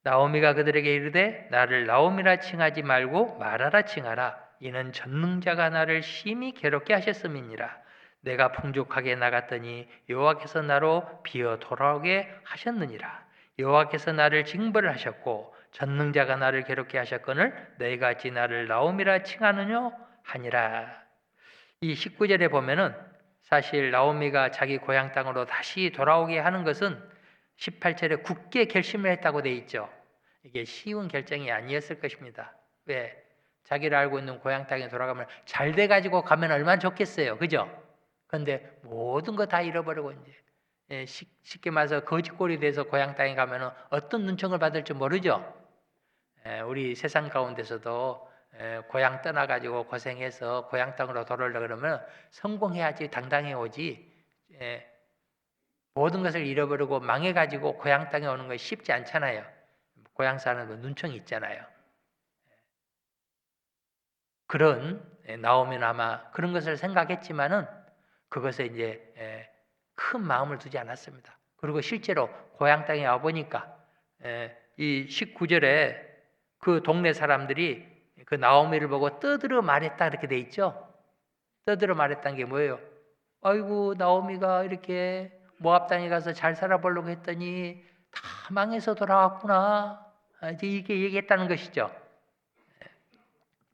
나오미가 그들에게 이르되 나를 나오미라 칭하지 말고 마라라 칭하라. 이는 전능자가 나를 심히 괴롭게 하셨음이니라. 내가 풍족하게 나갔더니 여호와께서 나로 비어 돌아오게 하셨느니라. 여호와께서 나를 징벌을 하셨고 전능자가 나를 괴롭게 하셨거늘 너희가 어찌 나를 나오미라 칭하느냐 하니라. 이 19절에 보면은 사실 나오미가 자기 고향 땅으로 다시 돌아오게 하는 것은 18절에 굳게 결심을 했다고 돼 있죠. 이게 쉬운 결정이 아니었을 것입니다. 왜? 자기를 알고 있는 고향 땅에 돌아가면 잘 돼가지고 가면 얼마나 좋겠어요. 그죠? 그런데 모든 거 다 잃어버리고 이제 쉽게 말해서 거지꼴이 돼서 고향 땅에 가면 어떤 눈총을 받을지 모르죠. 우리 세상 가운데서도 고향 떠나가지고 고생해서 고향 땅으로 돌아오려고 그러면 성공해야지 당당히 오지 모든 것을 잃어버리고 망해가지고 고향 땅에 오는 것이 쉽지 않잖아요. 고향 사는 거 눈총이 있잖아요. 그런 나오면 아마 그런 것을 생각했지만은 그것에 이제 큰 마음을 두지 않았습니다. 그리고 실제로 고향 땅에 와보니까 이 19절에 그 동네 사람들이 그 나오미를 보고 떠들어 말했다 이렇게 돼 있죠. 떠들어 말했다는 게 뭐예요? 아이고 나오미가 이렇게 모압 땅에 가서 잘 살아보려고 했더니 다 망해서 돌아왔구나. 이제 이렇게 얘기했다는 것이죠.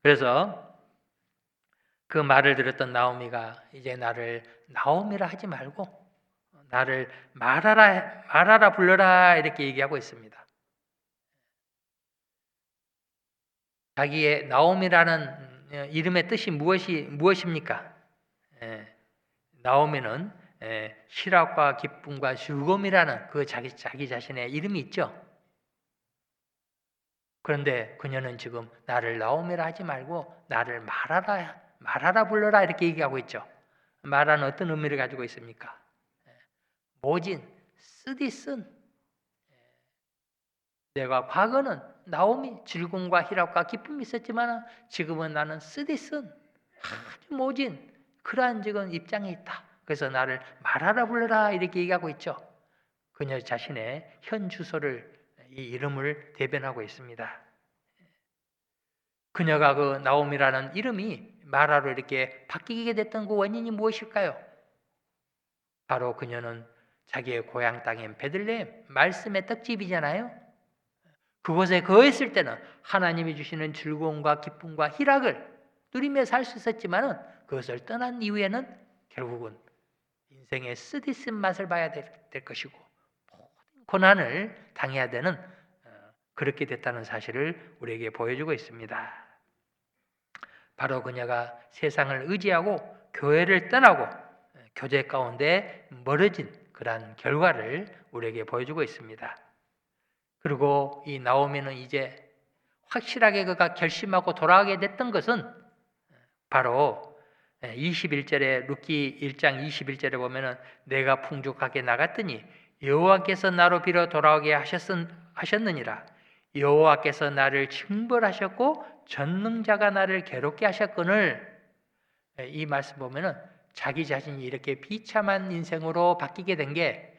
그래서 그 말을 들었던 나오미가 이제 나를 나오미라 하지 말고 나를 말하라 불러라 이렇게 얘기하고 있습니다. 자기의 나오미라는 이름의 뜻이 무엇입니까? 나오미는 희락과 기쁨과 즐거움이라는 그 자기 자신의 이름이 있죠. 그런데 그녀는 지금 나를 나오미라 하지 말고 나를 말하라 불러라 이렇게 얘기하고 있죠. 말하는 어떤 의미를 가지고 있습니까? 모진, 쓰디쓴. 내가 과거는 나오미, 즐거움과 희락과 기쁨이 있었지만 지금은 나는 쓰디쓴, 아주 모진 그러한 지금 입장에 있다. 그래서 나를 말하라 불러라 이렇게 얘기하고 있죠. 그녀 자신의 현 주소를 이 이름을 대변하고 있습니다. 그녀가 그 나오미라는 이름이 마라로 이렇게 바뀌게 됐던 그 원인이 무엇일까요? 바로 그녀는 자기의 고향 땅인 베들레헴 말씀의 떡집이잖아요. 그곳에 거했을 때는 하나님이 주시는 즐거움과 기쁨과 희락을 누리며 살 수 있었지만은 그것을 떠난 이후에는 결국은 인생의 쓰디쓴 맛을 봐야 될 것이고 모든 고난을 당해야 되는 그렇게 됐다는 사실을 우리에게 보여주고 있습니다. 바로 그녀가 세상을 의지하고 교회를 떠나고 교제 가운데 멀어진 그러한 결과를 우리에게 보여주고 있습니다. 그리고 이 나오미는 이제 확실하게 그가 결심하고 돌아가게 됐던 것은 바로 21절에 룻기 1장 21절에 보면은 내가 풍족하게 나갔더니 여호와께서 나로 빌어 돌아오게 하셨느니라. 여호와께서 나를 징벌하셨고 전능자가 나를 괴롭게 하셨거늘. 이 말씀 보면은 자기 자신이 이렇게 비참한 인생으로 바뀌게 된 게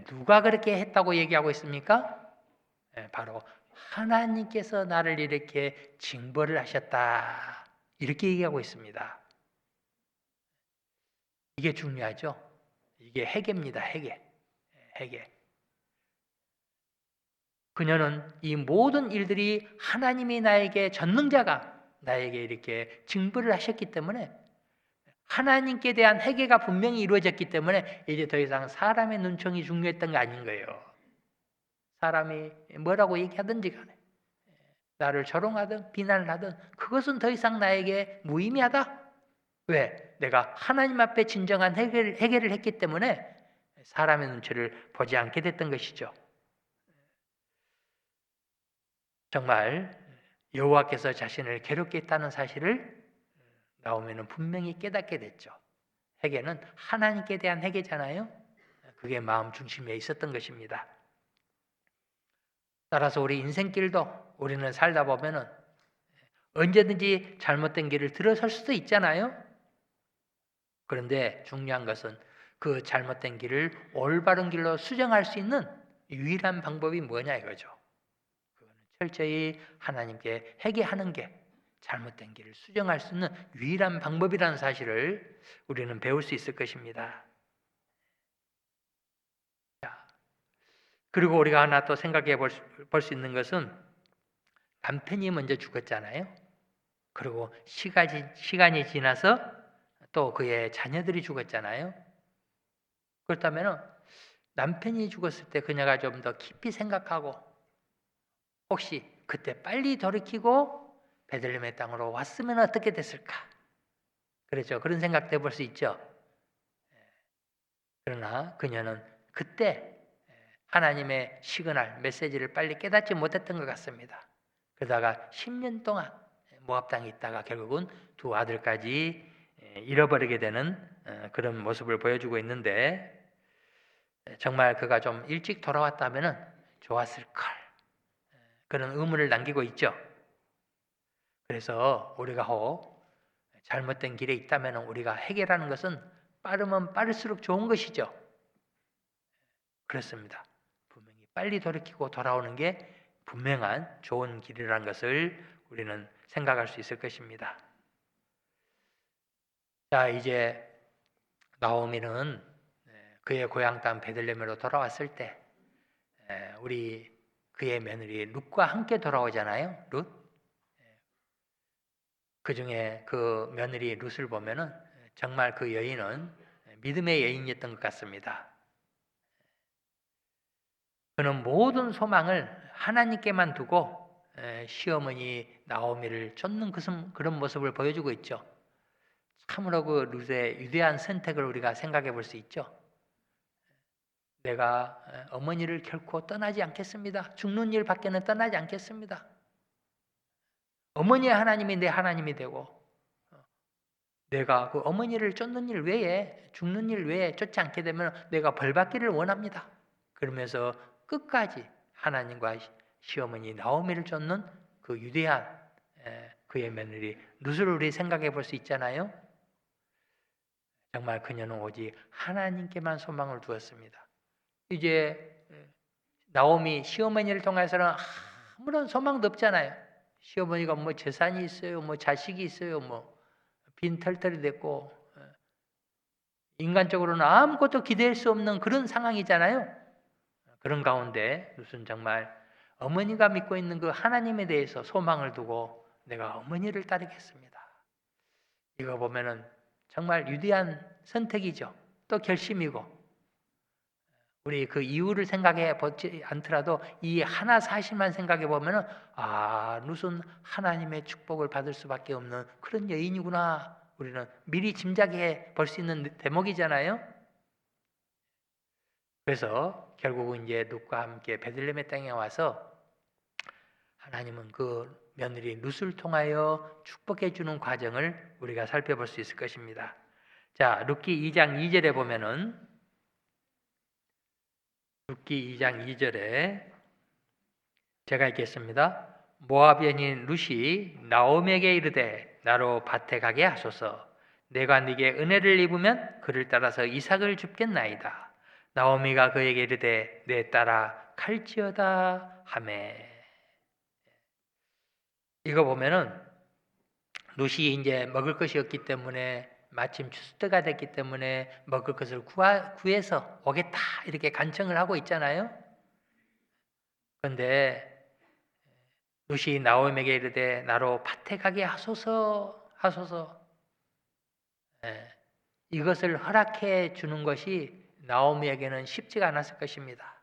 누가 그렇게 했다고 얘기하고 있습니까? 바로 하나님께서 나를 이렇게 징벌을 하셨다. 이렇게 얘기하고 있습니다. 이게 중요하죠. 이게 회개입니다. 회개. 그녀는 이 모든 일들이 하나님이 나에게 전능자가 나에게 이렇게 징벌을 하셨기 때문에 하나님께 대한 회개가 분명히 이루어졌기 때문에 이제 더 이상 사람의 눈총이 중요했던 게 아닌 거예요. 사람이 뭐라고 얘기하든지 간에 나를 조롱하든 비난을 하든 그것은 더 이상 나에게 무의미하다. 왜? 내가 하나님 앞에 진정한 해결을 했기 때문에 사람의 눈치를 보지 않게 됐던 것이죠. 정말 여호와께서 자신을 괴롭게 했다는 사실을 나오면은 분명히 깨닫게 됐죠. 회개는 하나님께 대한 회개잖아요. 그게 마음 중심에 있었던 것입니다. 따라서 우리 인생길도 우리는 살다 보면은 언제든지 잘못된 길을 들어설 수도 있잖아요. 그런데 중요한 것은 그 잘못된 길을 올바른 길로 수정할 수 있는 유일한 방법이 뭐냐 이거죠. 그거는 철저히 하나님께 회개하는 게 잘못된 길을 수정할 수 있는 유일한 방법이라는 사실을 우리는 배울 수 있을 것입니다. 그리고 우리가 하나 또 생각해 볼 수 있는 것은 남편이 먼저 죽었잖아요. 그리고 시간이 지나서 또 그의 자녀들이 죽었잖아요. 그렇다면 남편이 죽었을 때 그녀가 좀 더 깊이 생각하고 혹시 그때 빨리 돌이키고 베들레헴의 땅으로 왔으면 어떻게 됐을까? 그렇죠. 그런 생각도 해볼 수 있죠. 그러나 그녀는 그때 하나님의 시그널, 메시지를 빨리 깨닫지 못했던 것 같습니다. 그러다가 10년 동안 모압 땅에 있다가 결국은 두 아들까지 잃어버리게 되는 그런 모습을 보여주고 있는데 정말 그가 좀 일찍 돌아왔다면 좋았을 걸 그런 의문을 남기고 있죠. 그래서 우리가 혹 잘못된 길에 있다면 우리가 해결하는 것은 빠르면 빠를수록 좋은 것이죠. 그렇습니다. 분명히 빨리 돌이키고 돌아오는 게 분명한 좋은 길이라는 것을 우리는 생각할 수 있을 것입니다. 자, 이제 나오미는 그의 고향 땅 베들레헴으로 돌아왔을 때 우리 그의 며느리 룻과 함께 돌아오잖아요. 룻. 그 중에 그 며느리 룻을 보면은 정말 그 여인은 믿음의 여인이었던 것 같습니다. 그는 모든 소망을 하나님께만 두고 시어머니 나오미를 쫓는 그런 모습을 보여주고 있죠. 참으로 그 룻의 위대한 선택을 우리가 생각해 볼 수 있죠. 내가 어머니를 결코 떠나지 않겠습니다. 죽는 일 밖에는 떠나지 않겠습니다. 어머니의 하나님이 내 하나님이 되고 내가 그 어머니를 쫓는 일 외에 죽는 일 외에 쫓지 않게 되면 내가 벌받기를 원합니다. 그러면서 끝까지 하나님과 시어머니 나오미를 쫓는 그 위대한 그의 며느리 룻을 우리 생각해 볼 수 있잖아요. 정말 그녀는 오직 하나님께만 소망을 두었습니다. 이제 나오미 시어머니를 통해서는 아무런 소망도 없잖아요. 시어머니가 뭐 재산이 있어요, 뭐 자식이 있어요, 뭐 빈털털이 됐고 인간적으로는 아무것도 기대할 수 없는 그런 상황이잖아요. 그런 가운데 무슨 정말 어머니가 믿고 있는 그 하나님에 대해서 소망을 두고 내가 어머니를 따르겠습니다. 이거 보면은 정말 위대한 선택이죠. 또 결심이고 우리 그 이유를 생각해 보지 않더라도 이 하나 사실만 생각해 보면은 룻은 하나님의 축복을 받을 수밖에 없는 그런 여인이구나. 우리는 미리 짐작해 볼 수 있는 대목이잖아요. 그래서 결국은 이제 룻과 함께 베들레헴의 땅에 와서 하나님은 그 며느리 룻을 통하여 축복해 주는 과정을 우리가 살펴볼 수 있을 것입니다. 자, 룻기 2장 2절에 보면은 룻기 2장 2절에 제가 읽겠습니다. 모압 여인 룻이 나오미에게 이르되 나로 밭에 가게 하소서. 내가 네게 은혜를 입으면 그를 따라서 이삭을 줍겠나이다. 나오미가 그에게 이르되 내 딸아 갈지어다 하매. 이거 보면은 룻이 이제 먹을 것이 없기 때문에 마침 추수 때가 됐기 때문에 먹을 것을 구해서 오겠다 이렇게 간청을 하고 있잖아요. 그런데 룻이 나오미에게 이르되 나로 밭에 가게 하소서. 이것을 허락해 주는 것이 나오미에게는 쉽지가 않았을 것입니다.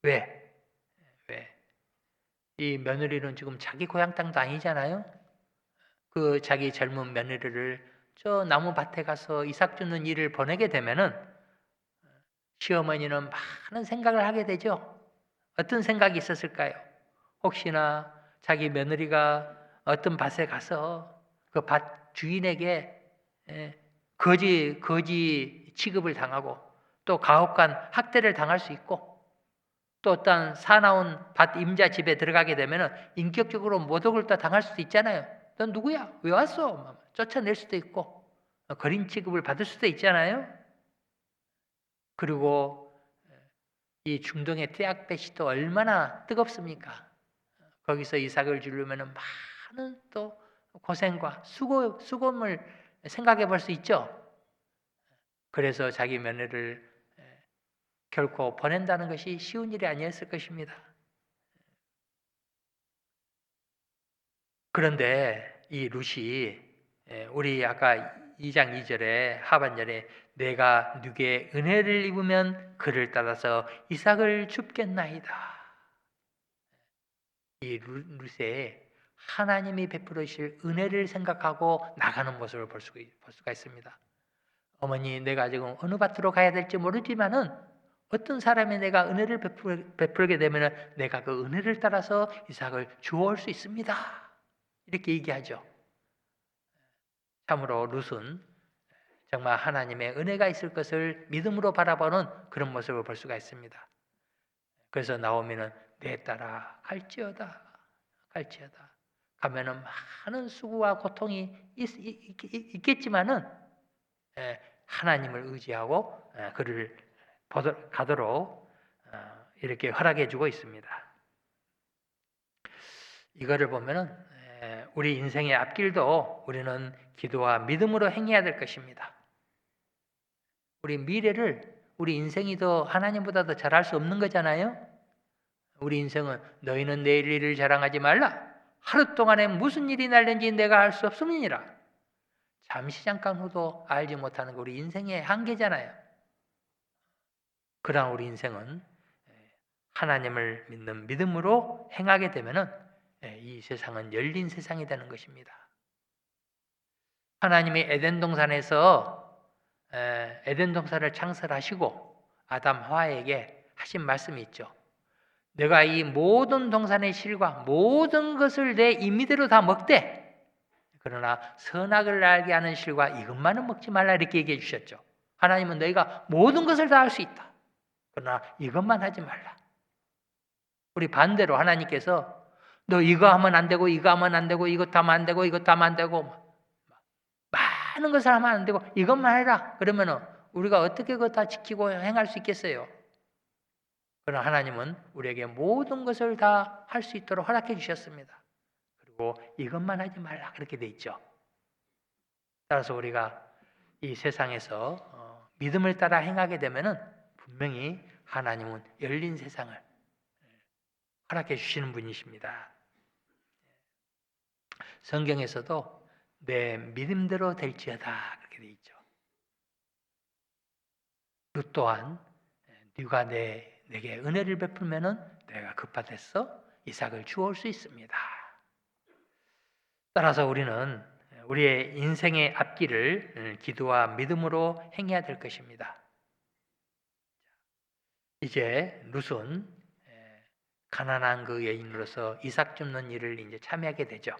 왜? 이 며느리는 지금 자기 고향 땅도 아니잖아요. 그 자기 젊은 며느리를 저 나무 밭에 가서 이삭 줍는 일을 보내게 되면은 시어머니는 많은 생각을 하게 되죠. 어떤 생각이 있었을까요? 혹시나 자기 며느리가 어떤 밭에 가서 그 밭 주인에게 거지 취급을 당하고 또 가혹한 학대를 당할 수 있고 또 어떤 사나운 밭 임자 집에 들어가게 되면 인격적으로 모독을 또 당할 수도 있잖아요. 넌 누구야? 왜 왔어? 쫓아낼 수도 있고 거린 취급을 받을 수도 있잖아요. 그리고 이 중동의 태학배시도 얼마나 뜨겁습니까? 거기서 이삭을 주려면 많은 또 고생과 수고를 생각해 볼 수 있죠. 그래서 자기 며느리를 결코 보낸다는 것이 쉬운 일이 아니었을 것입니다. 그런데 이 룻이 우리 아까 2장 2절에 하반절에 내가 누구의 은혜를 입으면 그를 따라서 이삭을 줍겠나이다. 이 룻에 하나님이 베풀으실 은혜를 생각하고 나가는 모습을 볼 수가 있습니다. 어머니, 내가 지금 어느 밭으로 가야 될지 모르지만은 어떤 사람이 내가 은혜를 베풀게 되면 내가 그 은혜를 따라서 이삭을 주워올 수 있습니다. 이렇게 얘기하죠. 참으로 룻은 정말 하나님의 은혜가 있을 것을 믿음으로 바라보는 그런 모습을 볼 수가 있습니다. 그래서 나오면은 내 딸아 갈지어다. 가면은 많은 수고와 고통이 있겠지만은 하나님을 의지하고 그를 가도록 이렇게 허락해 주고 있습니다. 이거를 보면은 우리 인생의 앞길도 우리는 기도와 믿음으로 행해야 될 것입니다. 우리 미래를 우리 인생이 더 하나님보다 더 잘할 수 없는 거잖아요. 우리 인생은 너희는 내일 일을 자랑하지 말라. 하루 동안에 무슨 일이 날는지 내가 알 수 없음이니라. 잠시 잠깐 후도 알지 못하는 게 우리 인생의 한계잖아요. 그러나 우리 인생은 하나님을 믿는 믿음으로 행하게 되면은 이 세상은 열린 세상이 되는 것입니다. 하나님이 에덴 동산에서 에덴 동산을 창설하시고 아담 하와에게 하신 말씀이 있죠. 내가 이 모든 동산의 실과 모든 것을 내 임의대로 다 먹되 그러나 선악을 알게 하는 실과 이것만은 먹지 말라 이렇게 얘기해 주셨죠. 하나님은 너희가 모든 것을 다 할 수 있다. 그러나 이것만 하지 말라. 우리 반대로 하나님께서 너 이거 하면 안 되고 이거 하면 안 되고 이것도 하면 안 되고 이것도 하면 안 되고 많은 것을 하면 안 되고 이것만 해라. 그러면은 우리가 어떻게 그거 다 지키고 행할 수 있겠어요? 그러나 하나님은 우리에게 모든 것을 다 할 수 있도록 허락해 주셨습니다. 그리고 이것만 하지 말라 그렇게 돼 있죠. 따라서 우리가 이 세상에서 믿음을 따라 행하게 되면은 분명히 하나님은 열린 세상을 허락해 주시는 분이십니다. 성경에서도 내 믿음대로 될지어다 그렇게 돼 있죠. 룻 또한 네가 내게 은혜를 베풀면은 내가 그 밭에서 이삭을 주울 수 있습니다. 따라서 우리는 우리의 인생의 앞길을 기도와 믿음으로 행해야 될 것입니다. 이제 룻은 가난한 그 여인으로서 이삭 줍는 일을 이제 참여하게 되죠.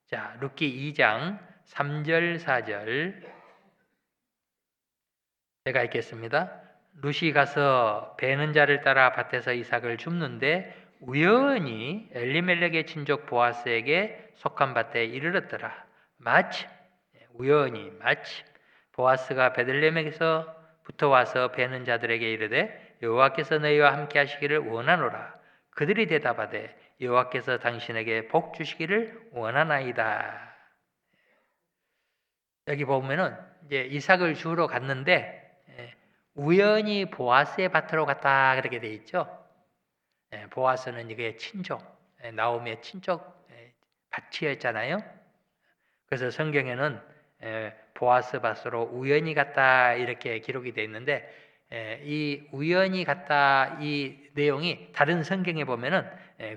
자, 룻기 2장 3절 4절 제가 읽겠습니다. 룻이 가서 베는 자를 따라 밭에서 이삭을 줍는데 우연히 엘리멜렉의 친족 보아스에게 속한 밭에 이르렀더라. 마침 보아스가 베들레헴에서 붙어와서 베는 자들에게 이르되 여호와께서 너희와 함께 하시기를 원하노라. 그들이 대답하되 여호와께서 당신에게 복 주시기를 원하나이다. 여기 보면은 이제 이삭을 주우러 갔는데 우연히 보아스의 밭으로 갔다 그렇게 돼 있죠. 보아스는 이게 친족, 나오미의 친족 밭이었잖아요. 그래서 성경에는 보아스 밭으로 우연히 갔다 이렇게 기록이 되어 있는데 이 우연히 갔다 이 내용이 다른 성경에 보면은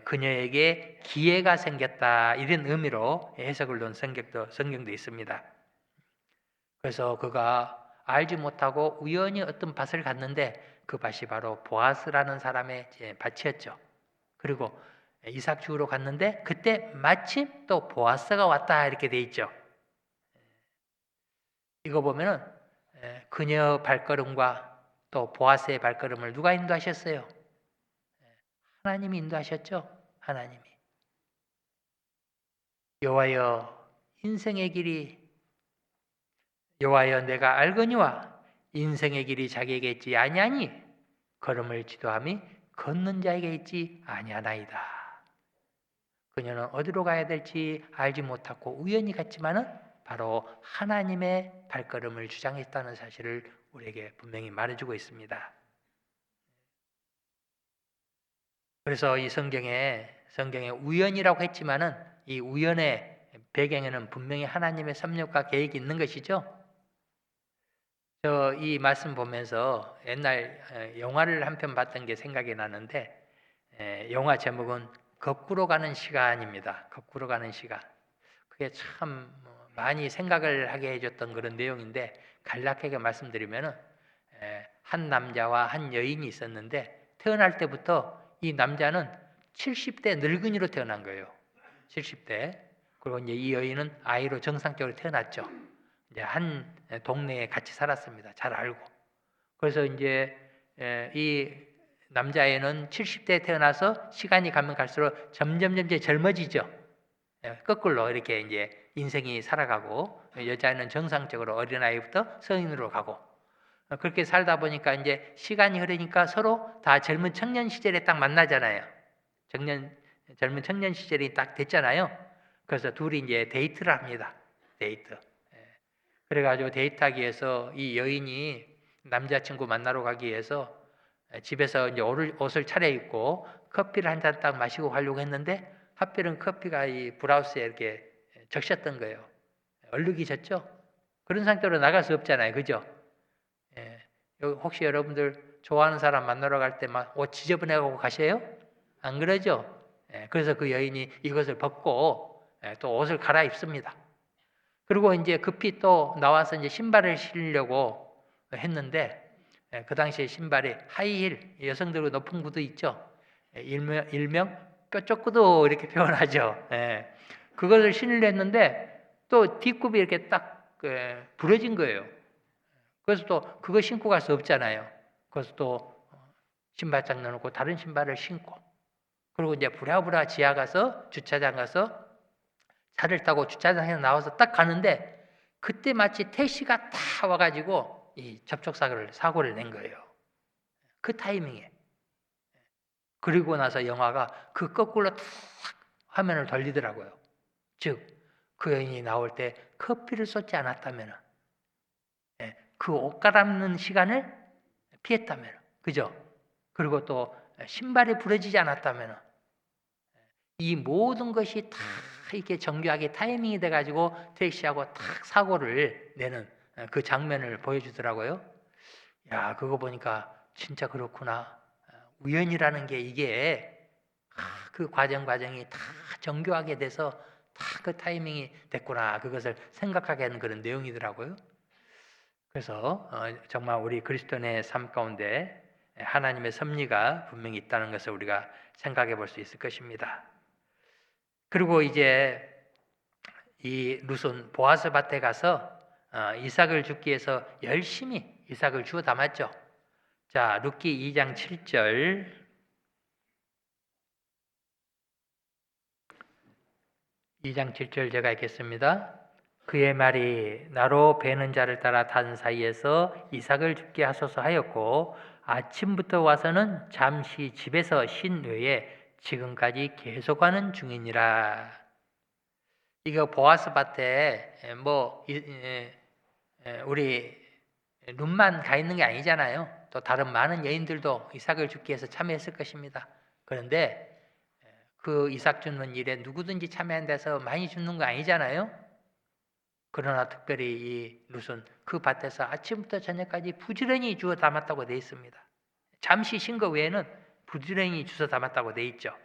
그녀에게 기회가 생겼다 이런 의미로 해석을 놓은 성경도 있습니다. 그래서 그가 알지 못하고 우연히 어떤 밭을 갔는데 그 밭이 바로 보아스라는 사람의 밭이었죠. 그리고 이삭 주우러 갔는데 그때 마침 또 보아스가 왔다 이렇게 돼 있죠. 이거 보면은 그녀 발걸음과 또 보아스의 발걸음을 누가 인도하셨어요? 하나님이 인도하셨죠. 하나님이. 여호와여 인생의 길이 여호와여 내가 알거니와 인생의 길이 자기에게 있지 아니하니 걸음을 지도함이 걷는 자에게 있지 아니하나이다. 그녀는 어디로 가야 될지 알지 못하고 우연히 갔지만은 바로 하나님의 발걸음을 주장했다는 사실을 우리에게 분명히 말해주고 있습니다. 그래서 이 성경에 우연이라고 했지만은 이 우연의 배경에는 분명히 하나님의 섭렵과 계획이 있는 것이죠. 저 이 말씀 보면서 옛날 영화를 한 편 봤던 게 생각이 나는데 영화 제목은 거꾸로 가는 시간입니다. 거꾸로 가는 시간. 그게 참 많이 생각을 하게 해줬던 그런 내용인데 간략하게 말씀드리면은 한 남자와 한 여인이 있었는데 태어날 때부터 이 남자는 70대 늙은이로 태어난 거예요. 70대. 그리고 이제 이 여인은 아이로 정상적으로 태어났죠. 이제 한 동네에 같이 살았습니다. 잘 알고. 그래서 이제 이 남자애는 70대에 태어나서 시간이 가면 갈수록 점점 젊어지죠. 거꾸로 이렇게 이제 인생이 살아가고 여자애는 정상적으로 어린아이부터 성인으로 가고 그렇게 살다 보니까 이제 시간이 흐르니까 서로 다 젊은 청년 시절에 딱 만나잖아요. 젊은 청년 시절이 딱 됐잖아요. 그래서 둘이 이제 데이트를 합니다. 데이트. 그래가지고 데이트하기 위해서 이 여인이 남자친구 만나러 가기 위해서 집에서 이제 옷을 차려입고 커피를 한 잔 딱 마시고 가려고 했는데 하필은 커피가 이 브라우스에 이렇게 적셨던 거예요. 얼룩이 졌죠? 그런 상태로 나갈 수 없잖아요. 그죠? 혹시 여러분들 좋아하는 사람 만나러 갈 때 막 옷 지저분해가고 가셔요? 안 그러죠? 그래서 그 여인이 이것을 벗고 또 옷을 갈아입습니다. 그리고 이제 급히 또 나와서 이제 신발을 신으려고 했는데 그 당시에 신발이 하이힐, 여성들의 높은 구두 있죠. 일명 뾰족 구두 이렇게 표현하죠. 그것을 신으려 했는데 또 뒷굽이 이렇게 딱 부러진 거예요. 그래서 또 그거 신고 갈 수 없잖아요. 그래서 또 신발장 넣어놓고 다른 신발을 신고 그리고 이제 부랴부랴 지하 가서 주차장 가서 차를 타고 주차장에서 나와서 딱 가는데 그때 마치 택시가 다 와가지고 이 사고를 낸 거예요. 그 타이밍에. 그리고 나서 영화가 그 거꾸로 탁 화면을 돌리더라고요. 즉, 그 여인이 나올 때 커피를 쏟지 않았다면 그 옷 갈아입는 시간을 피했다면 그죠? 그리고 또 신발이 부러지지 않았다면 이 모든 것이 다 이렇게 정교하게 타이밍이 돼가지고 택시하고 탁 사고를 내는 그 장면을 보여주더라고요. 야, 그거 보니까 진짜 그렇구나. 우연이라는 게 이게 그 과정이 다 정교하게 돼서 다 그 타이밍이 됐구나. 그것을 생각하게 하는 그런 내용이더라고요. 그래서 정말 우리 그리스도인의 삶 가운데 하나님의 섭리가 분명히 있다는 것을 우리가 생각해 볼 수 있을 것입니다. 그리고 이제 이 룻은 보아스 밭에 가서 이삭을 줍기 위해서 열심히 이삭을 주워 담았죠. 자, 룻기 2장 7절 2장 7절 제가 읽겠습니다. 그의 말이 나로 베는 자를 따라 단 사이에서 이삭을 죽게 하소서 하였고 아침부터 와서는 잠시 집에서 쉰 후에 지금까지 계속하는 중이니라. 이거 보아스 밭에 뭐 우리 룻만 가 있는 게 아니잖아요. 또 다른 많은 여인들도 이삭을 죽기 위해서 참여했을 것입니다. 그런데 그 이삭 줍는 일에 누구든지 참여한 데서 많이 줍는 거 아니잖아요. 그러나 특별히 이 룻은 그 밭에서 아침부터 저녁까지 부지런히 주워 담았다고 되어 있습니다. 잠시 쉰 거 외에는 부지런히 주워 담았다고 되어 있죠.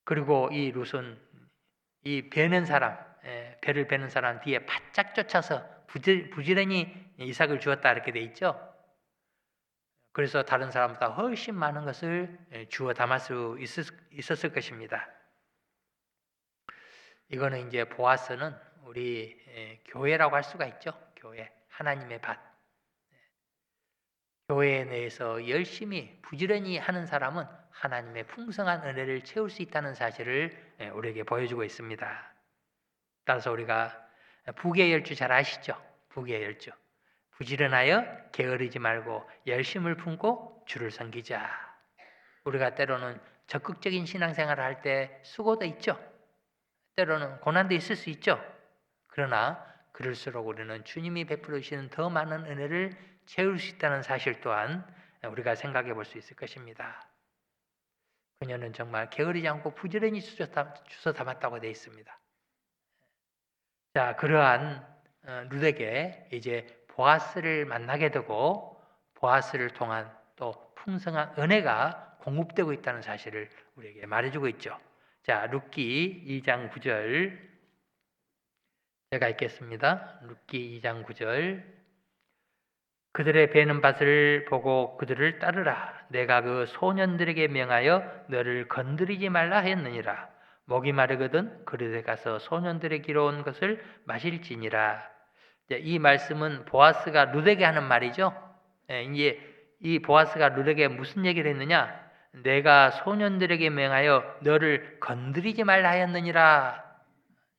그리고 이 룻은 이 배를 베는 사람 뒤에 바짝 쫓아서 부지런히 이삭을 주었다 이렇게 돼 있죠. 그래서 다른 사람보다 훨씬 많은 것을 주워 담을 수 있었을 것입니다. 이거는 이제 보아스는 우리 교회라고 할 수가 있죠. 교회, 하나님의 밭. 교회 내에서 열심히 부지런히 하는 사람은 하나님의 풍성한 은혜를 채울 수 있다는 사실을 우리에게 보여주고 있습니다. 따라서 우리가 부귀의 열주 잘 아시죠? 부귀의 열주. 부지런하여 게으르지 말고 열심을 품고 주를 섬기자. 우리가 때로는 적극적인 신앙생활을 할 때 수고도 있죠. 때로는 고난도 있을 수 있죠. 그러나 그럴수록 우리는 주님이 베풀어 주시는 더 많은 은혜를 채울 수 있다는 사실 또한 우리가 생각해 볼 수 있을 것입니다. 그녀는 정말 게으르지 않고 부지런히 주워 담았다고 되어 있습니다. 자, 그러한 룻에게 이제 보아스를 만나게 되고 보아스를 통한 또 풍성한 은혜가 공급되고 있다는 사실을 우리에게 말해주고 있죠. 자, 룻기 2장 9절 제가 읽겠습니다. 룻기 2장 9절 그들의 베는 밭을 보고 그들을 따르라. 내가 그 소년들에게 명하여 너를 건드리지 말라 하였느니라. 목이 마르거든 그릇에 가서 소년들의 기러온 것을 마실지니라. 이 말씀은 보아스가 룻에게 하는 말이죠. 이제 이 보아스가 룻에게 무슨 얘기를 했느냐? 내가 소년들에게 명하여 너를 건드리지 말라 하였느니라.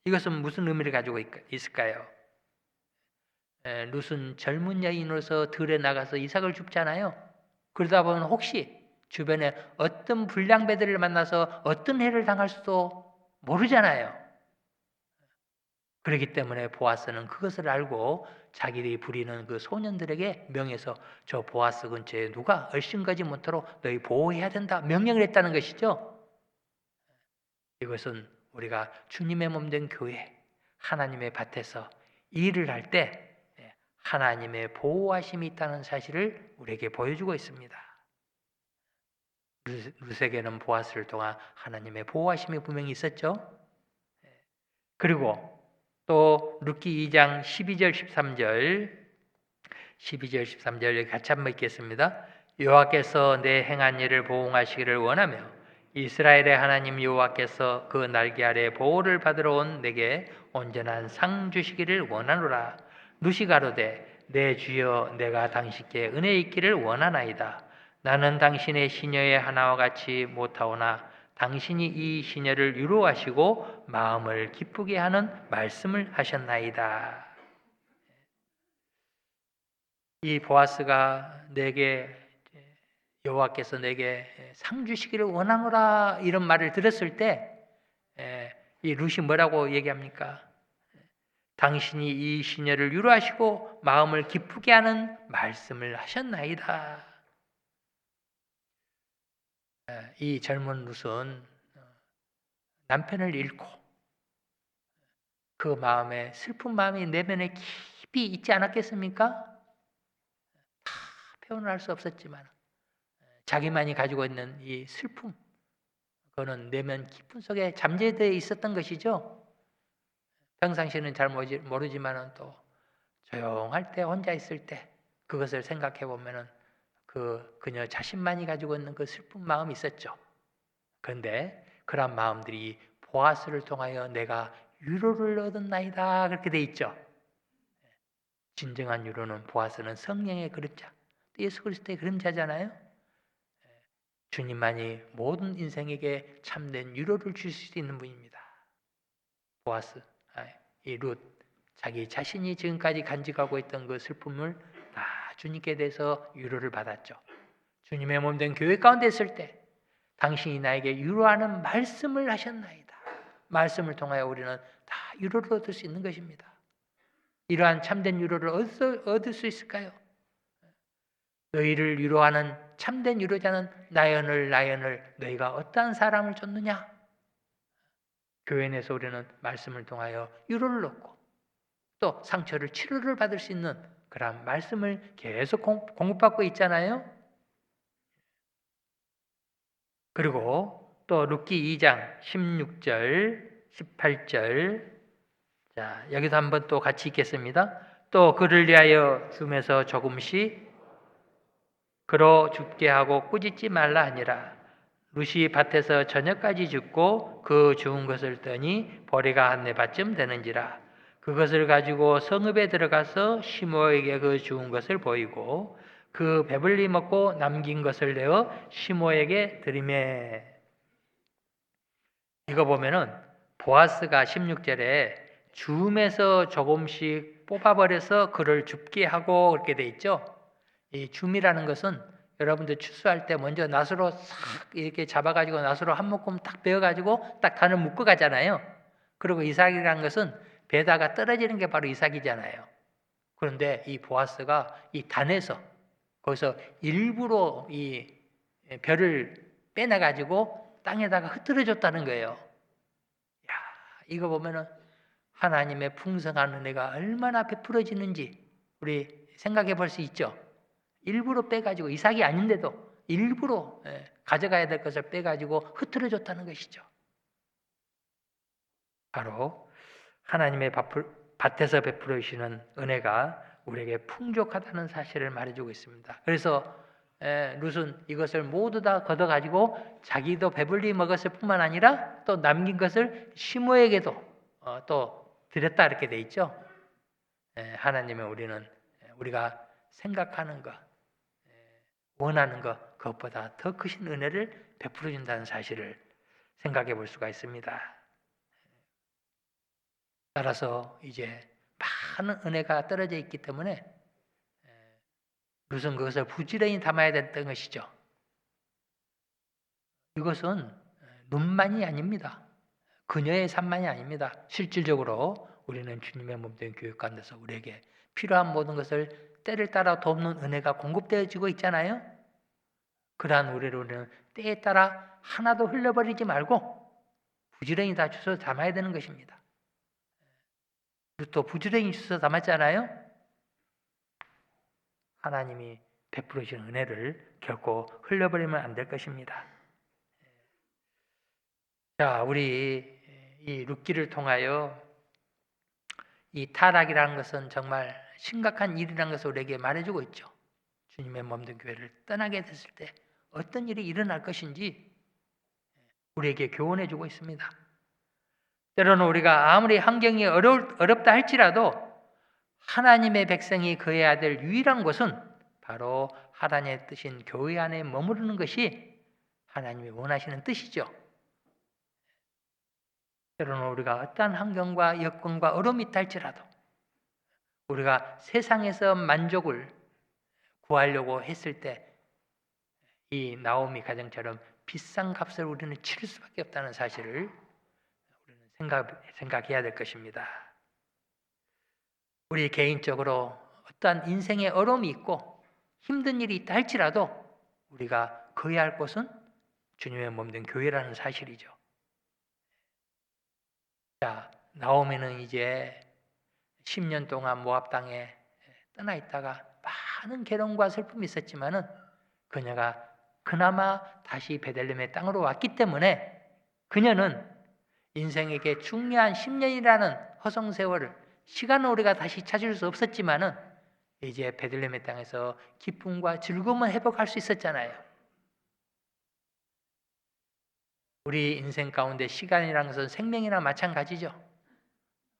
이것은 무슨 의미를 가지고 있을까요? 룻은 젊은 여인으로서 들에 나가서 이삭을 줍잖아요. 그러다 보면 혹시 주변에 어떤 불량배들을 만나서 어떤 해를 당할 수도 모르잖아요. 그렇기 때문에 보아스는 그것을 알고 자기들이 부리는 그 소년들에게 명해서 저 보아스 근처에 누가 얼씬거지 못하도록 너희 보호해야 된다 명령을 했다는 것이죠. 이것은 우리가 주님의 몸된 교회 하나님의 밭에서 일을 할 때 하나님의 보호하심이 있다는 사실을 우리에게 보여주고 있습니다. 룻에게는 보아스를 통한 하나님의 보호하심이 분명히 있었죠. 그리고 또 룻기 2장 12절 13절 여기 같이 한번 읽겠습니다. 여호와께서 내 행한 일을 보응하시기를 원하며 이스라엘의 하나님 여호와께서 그 날개 아래 보호를 받으러 온 내게 온전한 상 주시기를 원하노라. 룻이 가로되 내 주여 내가 당신께 은혜 있기를 원하나이다. 나는 당신의 시녀의 하나와 같이 못하오나 당신이 이 시녀를 유로하시고 마음을 기쁘게 하는 말씀을 하셨나이다. 이 보아스가 내게 여호와께서 내게 상 주시기를 원하노라 이런 말을 들었을 때 이 룻이 뭐라고 얘기합니까? 당신이 이 시녀를 유로하시고 마음을 기쁘게 하는 말씀을 하셨나이다. 이 젊은 룻은 남편을 잃고 그 마음에 슬픈 마음이 내면에 깊이 있지 않았겠습니까? 다 표현을 할 수 없었지만 자기만이 가지고 있는 이 슬픔 그거는 내면 깊은 속에 잠재되어 있었던 것이죠. 평상시에는 잘 모르지만 또 조용할 때 혼자 있을 때 그것을 생각해 보면은 그녀 자신만이 가지고 있는 그 슬픈 마음이 있었죠. 그런데 그런 마음들이 보아스를 통하여 내가 위로를 얻었나이다 그렇게 돼 있죠. 진정한 위로는 보아스는 성령의 그림자, 예수 그리스도의 그림자잖아요. 주님만이 모든 인생에게 참된 위로를 줄 수 있는 분입니다. 보아스, 이 룻, 자기 자신이 지금까지 간직하고 있던 그 슬픔을 다 주님께 대해서 위로를 받았죠. 주님의 몸된 교회 가운데 있을 때 당신이 나에게 위로하는 말씀을 하셨나이다. 말씀을 통하여 우리는 다 위로를 얻을 수 있는 것입니다. 이러한 참된 위로를 얻을 수 있을까요? 너희를 위로하는 참된 위로자는 나연을 너희가 어떠한 사람을 줬느냐? 교회 내에서 우리는 말씀을 통하여 위로를 얻고 또 상처를 치료를 받을 수 있는 그런 말씀을 계속 공급받고 있잖아요. 그리고 또 룻기 2장 16절, 18절. 자, 여기서 한번 또 같이 읽겠습니다. 또 그를 위하여 줌에서 조금씩 그로 죽게 하고 꾸짖지 말라 하니라. 룻이 밭에서 저녁까지 죽고 그 죽은 것을 떠니 보리가 한 네밭쯤 되는지라. 그것을 가지고 성읍에 들어가서 시므에게 그 죽은 것을 보이고 그 배불리 먹고 남긴 것을 내어 시므에게 드리매. 이거 보면은 보아스가 16절에 줌에서 조금씩 뽑아버려서 그를 줍게 하고 그렇게 돼 있죠. 이 줌이라는 것은 여러분들 추수할 때 먼저 낫으로 싹 이렇게 잡아가지고 낫으로 한 묶음 딱 베어가지고 딱 단을 묶어 가잖아요. 그리고 이삭이라는 것은 베다가 떨어지는 게 바로 이삭이잖아요. 그런데 이 보아스가 이 단에서 거기서 일부러 이 벼를 빼내가지고 땅에다가 흩어졌다는 거예요. 야, 이거 보면은 하나님의 풍성한 은혜가 얼마나 베풀어지는지 우리 생각해 볼 수 있죠. 일부러 빼가지고 이삭이 아닌데도 일부러 가져가야 될 것을 빼가지고 흐트러졌다는 것이죠. 바로 하나님의 밭에서 베풀어 주시는 은혜가 우리에게 풍족하다는 사실을 말해주고 있습니다. 그래서 룻은 이것을 모두 다 걷어가지고 자기도 배불리 먹었을 뿐만 아니라 또 남긴 것을 시므에게도 또 드렸다 이렇게 돼 있죠. 하나님은 우리가 생각하는 것, 원하는 것, 그것보다 더 크신 은혜를 베풀어 준다는 사실을 생각해 볼 수가 있습니다. 따라서 이제 많은 은혜가 떨어져 있기 때문에 룻은 그것을 부지런히 담아야 됐던 것이죠. 이것은 룻만이 아닙니다. 그녀의 삶만이 아닙니다. 실질적으로 우리는 주님의 몸된 교육 가운데서 우리에게 필요한 모든 것을 때를 따라 돕는 은혜가 공급되어지고 있잖아요. 그러한 우리는 때에 따라 하나도 흘려버리지 말고 부지런히 다 주워 담아야 되는 것입니다. 또 부지런히 주워 담았잖아요. 하나님이 베풀어 주신 은혜를 결코 흘려버리면 안 될 것입니다. 자, 우리 이 룻기를 통하여 이 타락이라는 것은 정말 심각한 일이라는 것을 우리에게 말해주고 있죠. 주님의 몸된 교회를 떠나게 됐을 때 어떤 일이 일어날 것인지 우리에게 교훈해주고 있습니다. 때로는 우리가 아무리 환경이 어렵다 할지라도 하나님의 백성이 그해야 될 유일한 것은 바로 하나님의 뜻인 교회 안에 머무르는 것이 하나님이 원하시는 뜻이죠. 때로는 우리가 어떠한 환경과 여건과 어려움이 있다 할지라도 우리가 세상에서 만족을 구하려고 했을 때 이 나오미 가정처럼 비싼 값을 우리는 치를 수밖에 없다는 사실을 우리는 생각해야 될 것입니다. 우리 개인적으로 어떠한 인생의 어려움이 있고 힘든 일이 있다 할지라도 우리가 거해야 할 곳은 주님의 몸된 교회라는 사실이죠. 자, 나오미는 이제 10년 동안 모압 땅에 떠나 있다가 많은 괴로움과 슬픔이 있었지만은 그녀가 그나마 다시 베들레헴의 땅으로 왔기 때문에 그녀는 인생에게 중요한 10년이라는 허송 세월을 시간은 우리가 다시 찾을 수 없었지만은 이제 베들레헴의 땅에서 기쁨과 즐거움을 회복할 수 있었잖아요. 우리 인생 가운데 시간이라는 것은 생명이나 마찬가지죠.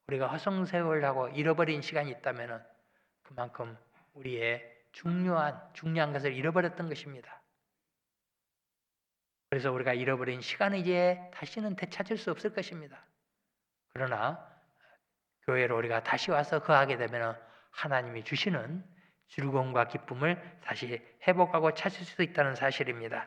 우리가 허송 세월하고 잃어버린 시간이 있다면은 그만큼 우리의 중요한 것을 잃어버렸던 것입니다. 그래서 우리가 잃어버린 시간은 이제 다시는 되찾을 수 없을 것입니다. 그러나 교회로 우리가 다시 와서 거하게 되면 하나님이 주시는 즐거움과 기쁨을 다시 회복하고 찾을 수 있다는 사실입니다.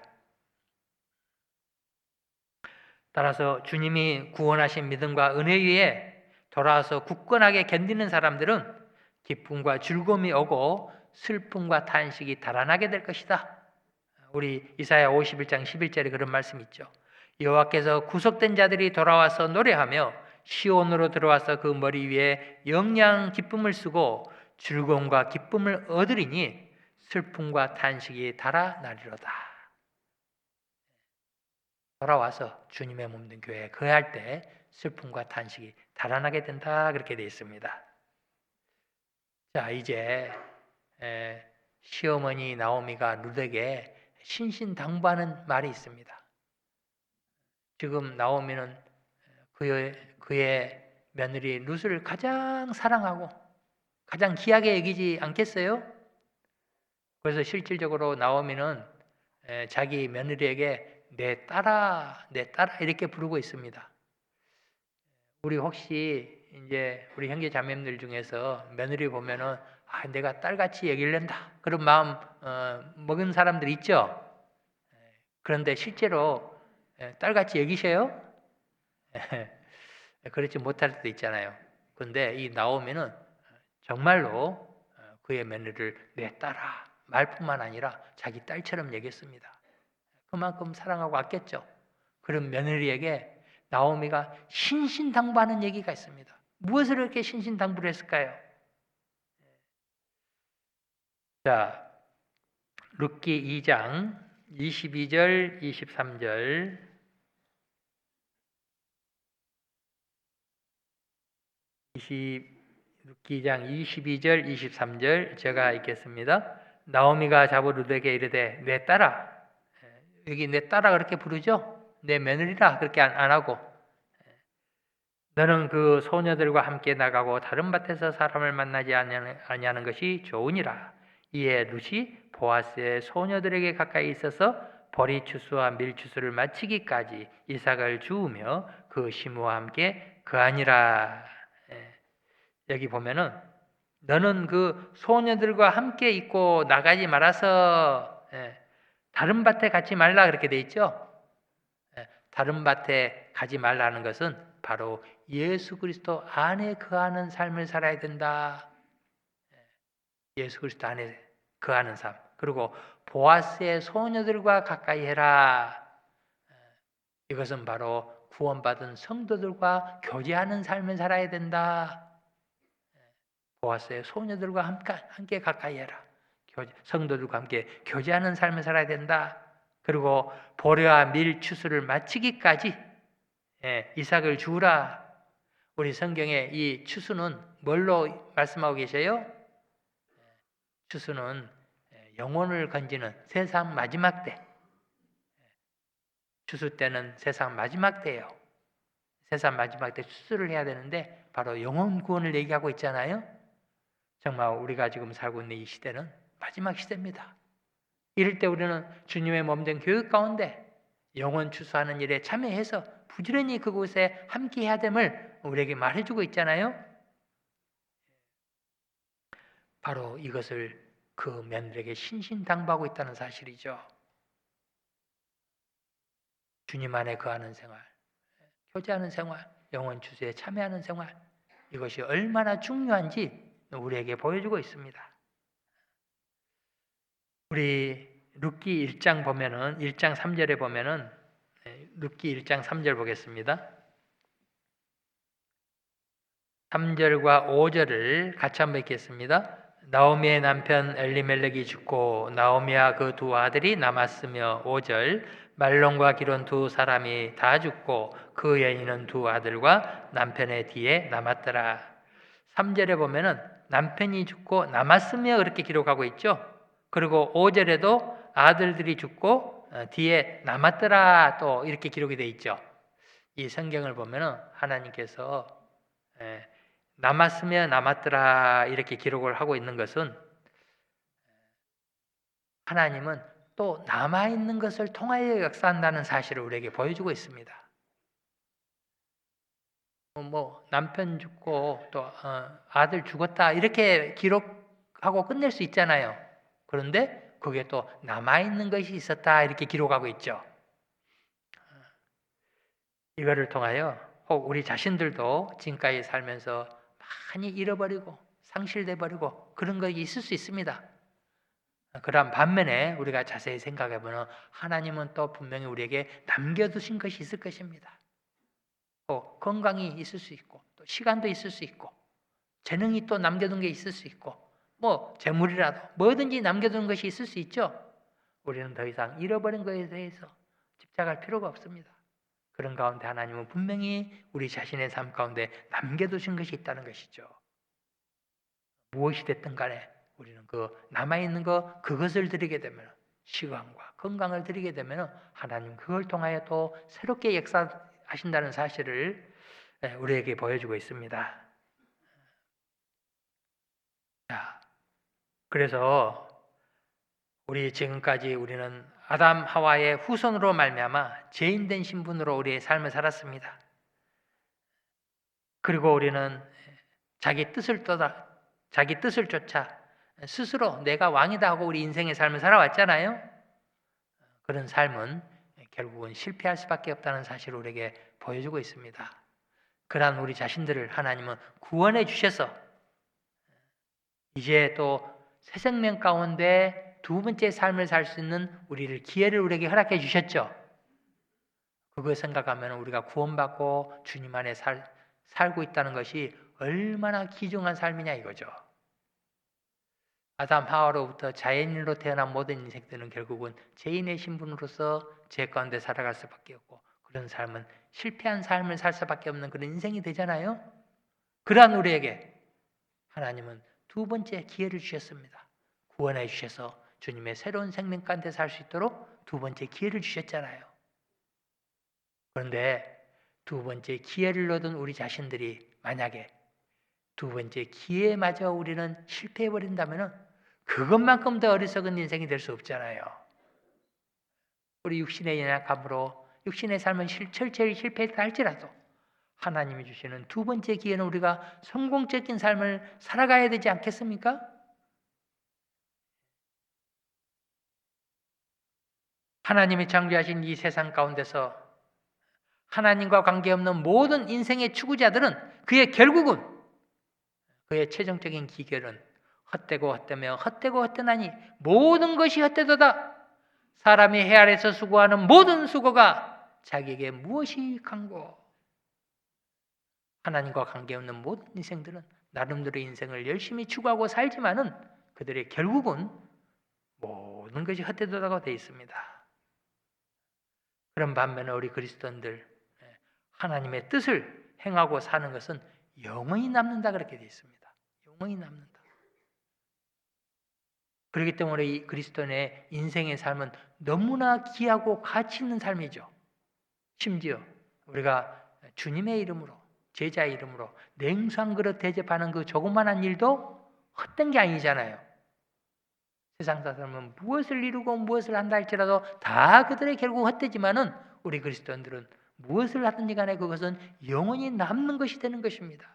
따라서 주님이 구원하신 믿음과 은혜 위에 돌아와서 굳건하게 견디는 사람들은 기쁨과 즐거움이 오고 슬픔과 탄식이 달아나게 될 것이다. 우리 이사야 51장 11절에 그런 말씀이 있죠. 여호와께서 구속된 자들이 돌아와서 노래하며 시온으로 들어와서 그 머리 위에 영양 기쁨을 쓰고 즐거움과 기쁨을 얻으리니 슬픔과 탄식이 달아나리로다. 돌아와서 주님의 몸된 교회에 거할 때 슬픔과 탄식이 달아나게 된다 그렇게 되어 있습니다. 자, 이제 시어머니 나오미가 룻에게 신신당부하는 말이 있습니다. 지금 나오미는 그의 며느리 룻을 가장 사랑하고 가장 귀하게 여기지 않겠어요? 그래서 실질적으로 나오미는 자기 며느리에게 내 딸아 이렇게 부르고 있습니다. 우리 혹시 이제 우리 형제 자매님들 중에서 며느리 보면은 내가 딸같이 여길랜다 그런 마음 먹은 사람들 있죠? 그런데 실제로 딸같이 여기셔요? 그렇지 못할 수도 있잖아요. 그런데 이 나오미는 정말로 그의 며느리를 내 딸아 말뿐만 아니라 자기 딸처럼 여겼습니다. 그만큼 사랑하고 아꼈죠. 그런 며느리에게 나오미가 신신당부하는 얘기가 있습니다. 무엇을 그렇게 신신당부를 했을까요? 자, 룻기 2장 22절 23절 룻기 2장 22절 23절 제가 읽겠습니다. 나오미가 자부 룻에게 이르되 내 딸아, 여기 내 딸아 그렇게 부르죠? 내 며느리라 그렇게 안 하고 너는 그 소녀들과 함께 나가고 다른 밭에서 사람을 만나지 아니하는 것이 좋으니라. 이에 룻이 보아스의 소녀들에게 가까이 있어서 보리 추수와 밀 추수를 마치기까지 이삭을 주우며 그 시므와 함께 거하니라. 여기 보면은 너는 그 소녀들과 함께 있고 나가지 말아서 다른 밭에 가지 말라 그렇게 돼 있죠. 다른 밭에 가지 말라는 것은 바로 예수 그리스도 안에 거하는 삶을 살아야 된다. 예수 그리스도 안에 거하는 삶. 그리고 보아스의 소녀들과 가까이 해라. 이것은 바로 구원받은 성도들과 교제하는 삶을 살아야 된다. 보아스의 소녀들과 함께 가까이 해라. 성도들과 함께 교제하는 삶을 살아야 된다. 그리고 보리와 밀 추수를 마치기까지 이삭을 주라. 우리 성경에 이 추수는 뭘로 말씀하고 계세요? 추수는 영혼을 건지는 세상 마지막 때. 추수 때는 세상 마지막 때예요. 세상 마지막 때 추수를 해야 되는데 바로 영혼 구원을 얘기하고 있잖아요. 정말 우리가 지금 살고 있는 이 시대는 마지막 시대입니다. 이럴 때 우리는 주님의 몸된 교육 가운데 영혼 추수하는 일에 참여해서 부지런히 그곳에 함께해야 됨을 우리에게 말해주고 있잖아요. 바로 이것을 그 며느리에게 신신당부하고 있다는 사실이죠. 주님 안에 거하는 생활, 교제하는 생활, 영혼 추수에 참여하는 생활, 이것이 얼마나 중요한지 우리에게 보여주고 있습니다. 우리 룻기 1장 보면은 1장 3절에 보면은 룻기 1장 3절 보겠습니다. 3절과 5절을 같이 한번 읽겠습니다. 나오미의 남편 엘리멜렉이 죽고 나오미와 그 두 아들이 남았으며 5절 말론과 기론 두 사람이 다 죽고 그 여인은 두 아들과 남편의 뒤에 남았더라. 3절에 보면은 남편이 죽고 남았으며 그렇게 기록하고 있죠. 그리고 5절에도 아들들이 죽고 뒤에 남았더라 또 이렇게 기록이 되어 있죠. 이 성경을 보면은 하나님께서 남았으며 남았더라 이렇게 기록을 하고 있는 것은 하나님은 또 남아있는 것을 통하여 역사한다는 사실을 우리에게 보여주고 있습니다. 남편 죽고 또 아들 죽었다 이렇게 기록하고 끝낼 수 있잖아요. 그런데 그게 또 남아있는 것이 있었다 이렇게 기록하고 있죠. 이거를 통하여 혹 우리 자신들도 지금까지 살면서 많이 잃어버리고 상실돼 버리고 그런 것이 있을 수 있습니다. 그런 반면에 우리가 자세히 생각해보면 하나님은 또 분명히 우리에게 남겨두신 것이 있을 것입니다. 또 건강이 있을 수 있고 또 시간도 있을 수 있고 재능이 또 남겨둔 게 있을 수 있고 재물이라도 뭐든지 남겨둔 것이 있을 수 있죠. 우리는 더 이상 잃어버린 것에 대해서 집착할 필요가 없습니다. 그런 가운데 하나님은 분명히 우리 자신의 삶 가운데 남겨두신 것이 있다는 것이죠. 무엇이 됐든 간에 우리는 그 남아있는 그것을 드리게 되면, 시간과 건강을 드리게 되면 하나님 그걸 통하여 또 새롭게 역사하신다는 사실을 우리에게 보여주고 있습니다. 자, 그래서 우리 지금까지 우리는 아담 하와의 후손으로 말미암아 죄인된 신분으로 우리의 삶을 살았습니다. 그리고 우리는 자기 뜻을 쫓아 스스로 내가 왕이다 하고 우리 인생의 삶을 살아왔잖아요. 그런 삶은 결국은 실패할 수밖에 없다는 사실을 우리에게 보여주고 있습니다. 그러한 우리 자신들을 하나님은 구원해 주셔서 이제 또 새 생명 가운데 두 번째 삶을 살 수 있는 기회를 우리에게 허락해 주셨죠. 그걸 생각하면 우리가 구원받고 주님 안에 살고 있다는 것이 얼마나 귀중한 삶이냐 이거죠. 아담 하와로부터 자연인으로 태어난 모든 인생들은 결국은 죄인의 신분으로서 죄 가운데 살아갈 수밖에 없고, 그런 삶은 실패한 삶을 살 수밖에 없는 그런 인생이 되잖아요. 그러한 우리에게 하나님은 두 번째 기회를 주셨습니다. 구원해 주셔서 주님의 새로운 생명 가운데 살 수 있도록 두 번째 기회를 주셨잖아요. 그런데 두 번째 기회를 얻은 우리 자신들이 만약에 두 번째 기회마저 우리는 실패해버린다면 그것만큼 더 어리석은 인생이 될 수 없잖아요. 우리 육신의 연약함으로 육신의 삶은 철저히 실패했다 할지라도 하나님이 주시는 두 번째 기회는 우리가 성공적인 삶을 살아가야 되지 않겠습니까? 하나님이 창조하신 이 세상 가운데서 하나님과 관계없는 모든 인생의 추구자들은 그의 결국은 그의 최종적인 기결은 헛되고 헛되며 헛되고 헛되나니 모든 것이 헛되도다. 사람이 해 아래서 수고하는 모든 수고가 자기에게 무엇이 간고. 하나님과 관계없는 모든 인생들은 나름대로의 인생을 열심히 추구하고 살지만은 그들의 결국은 모든 것이 헛되도다가 되어 있습니다. 그런 반면에 우리 그리스도인들 하나님의 뜻을 행하고 사는 것은 영원히 남는다 그렇게 되어 있습니다. 영원히 남는다. 그렇기 때문에 이 그리스도인의 인생의 삶은 너무나 귀하고 가치 있는 삶이죠. 심지어 우리가 주님의 이름으로, 제자의 이름으로 냉수 한 그릇 대접하는 그 조그만한 일도 헛된 게 아니잖아요. 세상 사람은 무엇을 이루고 무엇을 한다 할지라도 다 그들의 결국 헛되지만은 우리 그리스도인들은 무엇을 하든지 간에 그것은 영원히 남는 것이 되는 것입니다.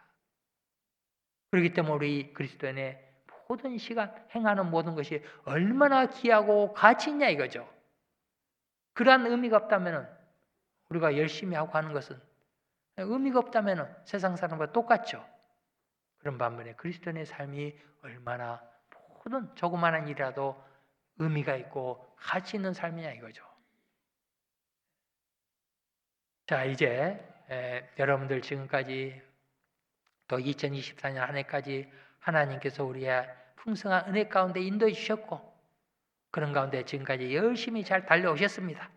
그렇기 때문에 우리 그리스도인의 모든 시간 행하는 모든 것이 얼마나 귀하고 가치 있냐 이거죠. 그러한 의미가 없다면 우리가 열심히 하고 하는 것은 의미가 없다면 세상 사람과 똑같죠. 그런 반면에 그리스도인의 삶이 얼마나 모든 조그마한 일이라도 의미가 있고 가치 있는 삶이냐 이거죠. 자, 이제 여러분들 지금까지 또 2024년 한 해까지 하나님께서 우리의 풍성한 은혜 가운데 인도해 주셨고 그런 가운데 지금까지 열심히 잘 달려오셨습니다.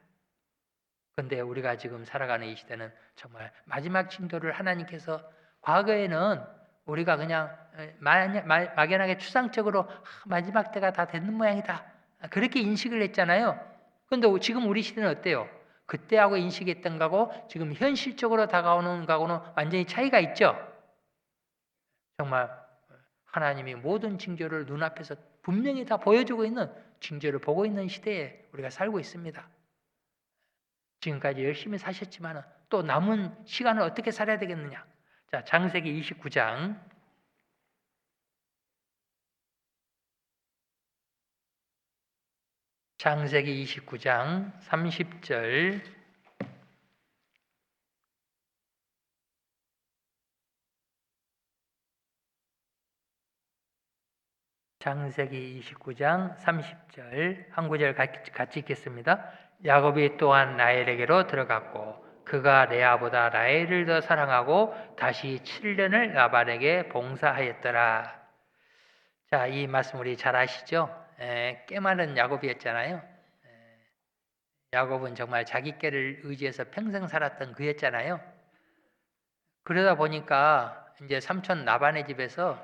그런데 우리가 지금 살아가는 이 시대는 정말 마지막 징조를 하나님께서 과거에는 우리가 그냥 막연하게 추상적으로 마지막 때가 다 되는 모양이다 그렇게 인식을 했잖아요. 그런데 지금 우리 시대는 어때요? 그때하고 인식했던 거하고 지금 현실적으로 다가오는 거하고는 완전히 차이가 있죠. 정말 하나님이 모든 징조를 눈앞에서 분명히 다 보여주고 있는 징조를 보고 있는 시대에 우리가 살고 있습니다. 지금까지 열심히 사셨지만 또 남은 시간을 어떻게 살아야 되겠느냐. 자, 창세기 29장 창세기 29장 30절 창세기 29장 30절 한 구절 같이 읽겠습니다. 야곱이 또한 라헬에게로 들어갔고 그가 레아보다 라헬을 더 사랑하고 다시 7년을 라반에게 봉사하였더라. 자, 이 말씀 우리 잘 아시죠? 깨 많은 야곱이었잖아요. 야곱은 정말 자기 께를 의지해서 평생 살았던 그였잖아요. 그러다 보니까 이제 삼촌 라반의 집에서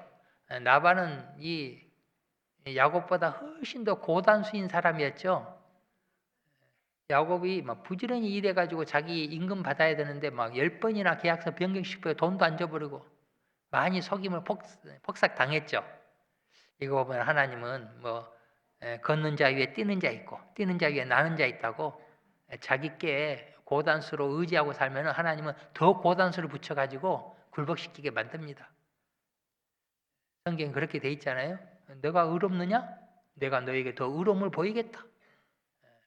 라반은 이 야곱보다 훨씬 더 고단수인 사람이었죠. 야곱이 막 부지런히 일해가지고 자기 임금 받아야 되는데 막 10번이나 계약서 변경시키고 돈도 안 줘버리고 많이 속임을 폭삭 당했죠. 이거 보면 하나님은 뭐 걷는 자 위에 뛰는 자 있고 뛰는 자 위에 나는 자 있다고 자기께 고단수로 의지하고 살면 하나님은 더 고단수를 붙여가지고 굴복시키게 만듭니다. 성경에 그렇게 돼 있잖아요. 너가 의롭느냐? 내가 너에게 더 의로움을 보이겠다.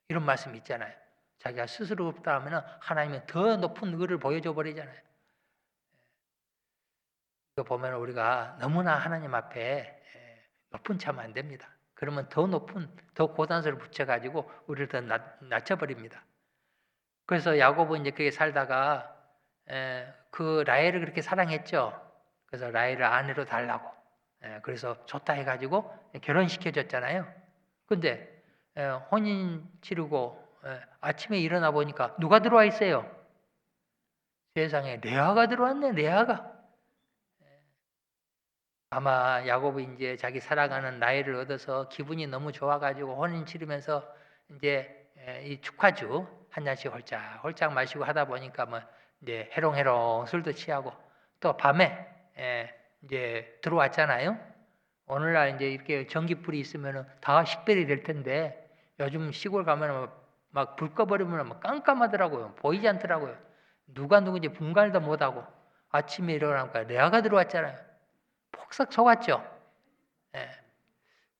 이런 말씀이 있잖아요. 자기가 스스로 없다 하면 하나님은 더 높은 의를 보여줘 버리잖아요. 이거 보면 우리가 너무나 하나님 앞에 높은 참 안 됩니다. 그러면 더 높은, 더 고단수를 붙여가지고 우리를 더 낮춰버립니다. 그래서 야곱은 이제 그렇게 살다가 그 라헬을 그렇게 사랑했죠. 그래서 라헬을 아내로 달라고. 그래서 좋다 해가지고 결혼시켜줬잖아요. 근데 혼인 치르고 아침에 일어나 보니까 누가 들어와 있어요? 세상에 레아가 들어왔네, 레아가. 아마 야곱이 이제 자기 사랑하는 라헬을 얻어서 기분이 너무 좋아가지고 혼인 치르면서 이제 이 축하주 한 잔씩 홀짝 마시고 하다 보니까 뭐 이제 해롱해롱 술도 취하고 또 밤에 이제 들어왔잖아요. 오늘날 이제 이렇게 전기불이 있으면은 다 식별이 될 텐데 요즘 시골 가면은 막 불 꺼버리면 막 깜깜하더라고요. 보이지 않더라고요. 누가 누군지 분간도 못하고 아침에 일어나니까 레아가 들어왔잖아요. 폭삭 속았죠. 예.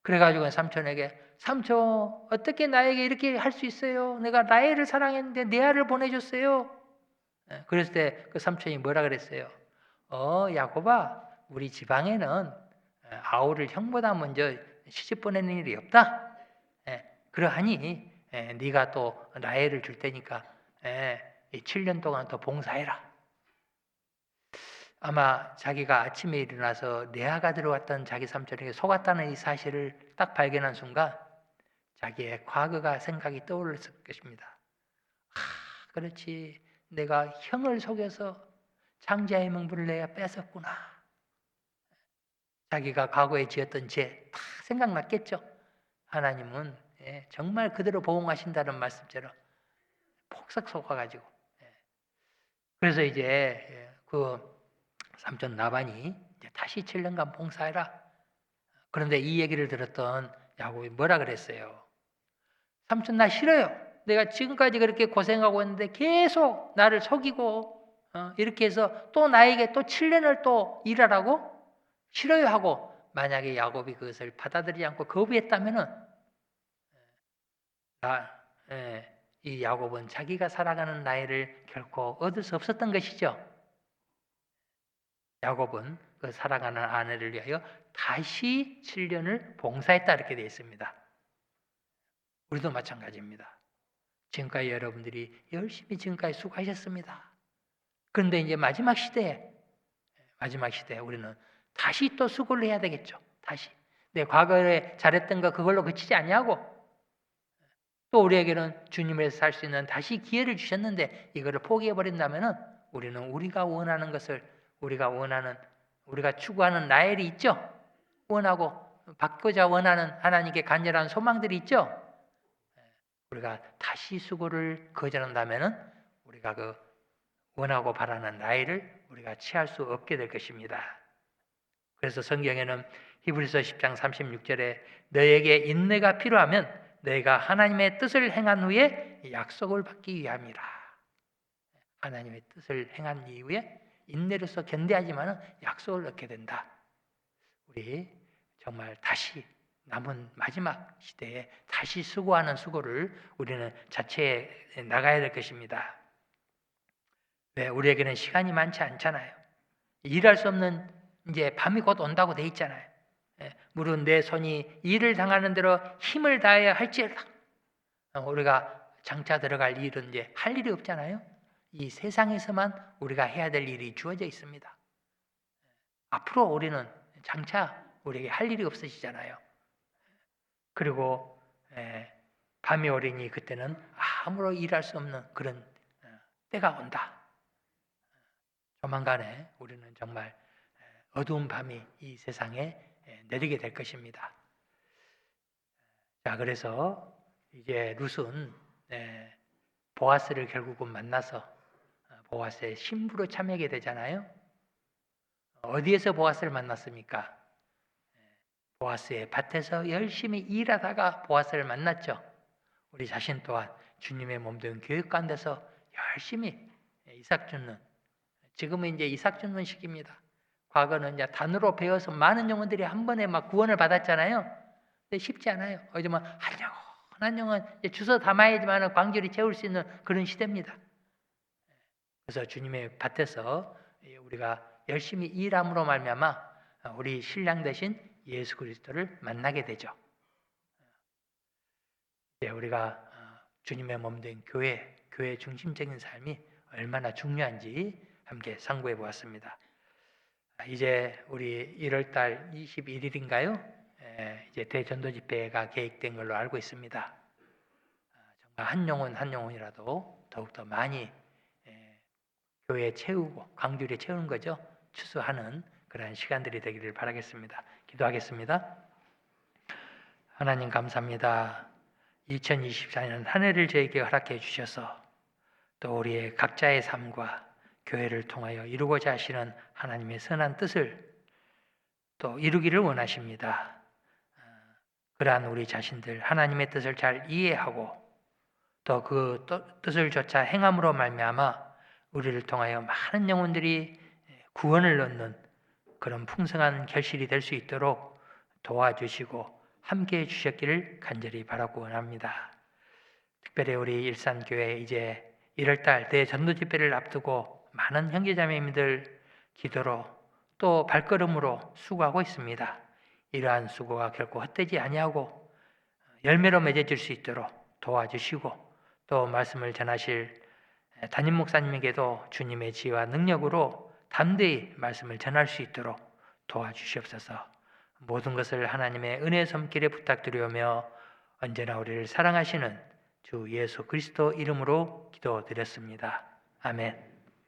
그래가지고 삼촌에게 삼촌 어떻게 나에게 이렇게 할 수 있어요? 내가 라헬을 사랑했는데 레아를 보내줬어요. 그랬을 때 그 삼촌이 뭐라 그랬어요? 야곱아, 우리 지방에는 아우를 형보다 먼저 시집 보내는 일이 없다. 그러하니 네가 또 라헬을 줄 테니까 이 7년 동안 더 봉사해라. 아마 자기가 아침에 일어나서 레아가 들어왔던 자기 삼촌에게 속았다는 이 사실을 딱 발견한 순간 자기의 과거가 생각이 떠올랐을 것입니다. 그렇지. 내가 형을 속여서 장자의 명분을 내가 뺏었구나. 자기가 과거에 지었던 죄 다 생각났겠죠. 하나님은 정말 그대로 보응하신다는 말씀처럼 폭삭 속아가지고. 그래서 이제 그 삼촌 라반이 이제 다시 7년간 봉사해라. 그런데 이 얘기를 들었던 야곱이 뭐라 그랬어요? 삼촌 나 싫어요. 내가 지금까지 그렇게 고생하고 있는데 계속 나를 속이고 이렇게 해서 또 나에게 또 7년을 또 일하라고 싫어요 하고 만약에 야곱이 그것을 받아들이지 않고 거부했다면은 이 야곱은 자기가 살아가는 나이를 결코 얻을 수 없었던 것이죠. 야곱은 그 사랑하는 아내를 위하여 다시 7년을 봉사했다 이렇게 되어 있습니다. 우리도 마찬가지입니다. 지금까지 여러분들이 열심히 지금까지 수고하셨습니다. 그런데 이제 마지막 시대에 우리는 다시 또 수고를 해야 되겠죠. 다시 내 과거에 잘했던 거 그걸로 그치지 아니하고 또 우리에게는 주님에서 살 수 있는 다시 기회를 주셨는데 이거를 포기해 버린다면은 우리는 우리가 원하는 것을 우리가 추구하는 라헬이 있죠. 원하고 받고자 원하는 하나님께 간절한 소망들이 있죠. 우리가 다시 수고를 거절한다면은 우리가 그 원하고 바라는 라헬을 우리가 취할 수 없게 될 것입니다. 그래서 성경에는 히브리서 10장 36절에 너에게 인내가 필요하면 너희가 하나님의 뜻을 행한 후에 약속을 받기 위함이라. 하나님의 뜻을 행한 이후에 인내로서 견뎌야지만 약속을 얻게 된다. 우리 정말 다시 남은 마지막 시대에 다시 수고하는 수고를 우리는 자체에 나가야 될 것입니다. 왜? 우리에게는 시간이 많지 않잖아요. 일할 수 없는 이제 밤이 곧 온다고 돼 있잖아요. 물론 내 손이 일을 당하는 대로 힘을 다해야 할지어다. 우리가 장차 들어갈 일은 이제 할 일이 없잖아요. 이 세상에서만 우리가 해야 될 일이 주어져 있습니다. 앞으로 우리는 장차 우리에게 할 일이 없으시잖아요. 그리고 밤이 오리니 그때는 아무로 일할 수 없는 그런 때가 온다. 조만간에 우리는 정말 어두운 밤이 이 세상에 내리게 될 것입니다. 자, 그래서 이제 룻은 보아스를 결국은 만나서 보아스의 신부로 참여하게 되잖아요. 어디에서 보아스를 만났습니까? 보아스의 밭에서 열심히 일하다가 보아스를 만났죠. 우리 자신 또한 주님의 몸된 교육 가운데서 열심히 이삭 줍는, 지금은 이제 이삭 줍는 시기입니다. 과거는 이제 단으로 배워서 많은 영혼들이 한 번에 막 구원을 받았잖아요. 근데 쉽지 않아요. 어쩌면 한 영혼 주워 담아야지만 광주리 채울 수 있는 그런 시대입니다. 그래서 주님의 밭에서 우리가 열심히 일함으로 말미암아 우리 신랑 대신 예수 그리스도를 만나게 되죠. 우리가 주님의 몸된 교회 중심적인 삶이 얼마나 중요한지 함께 상고해 보았습니다. 이제 우리 1월달 21일인가요? 이제 대전도 집회가 계획된 걸로 알고 있습니다. 정말 한 영혼 한 영혼이라도 더욱더 많이 교회에 채우고 강주리에 채우는 거죠. 추수하는 그러한 시간들이 되기를 바라겠습니다. 기도하겠습니다. 하나님 감사합니다. 2024년 한 해를 저에게 허락해 주셔서 또 우리의 각자의 삶과 교회를 통하여 이루고자 하시는 하나님의 선한 뜻을 또 이루기를 원하십니다. 그러한 우리 자신들 하나님의 뜻을 잘 이해하고 또 그 뜻을 조차 행함으로 말미암아 우리를 통하여 많은 영혼들이 구원을 얻는 그런 풍성한 결실이 될 수 있도록 도와주시고 함께해 주셨기를 간절히 바라고 원합니다. 특별히 우리 일산교회 이제 1월달 대전도 집회를 앞두고 많은 형제자매님들 기도로 또 발걸음으로 수고하고 있습니다. 이러한 수고가 결코 헛되지 아니하고 열매로 맺어질 수 있도록 도와주시고 또 말씀을 전하실 담임 목사님에게도 주님의 지혜와 능력으로 담대히 말씀을 전할 수 있도록 도와주시옵소서. 모든 것을 하나님의 은혜의 손길에 부탁드리오며 언제나 우리를 사랑하시는 주 예수 그리스도 이름으로 기도드렸습니다. 아멘.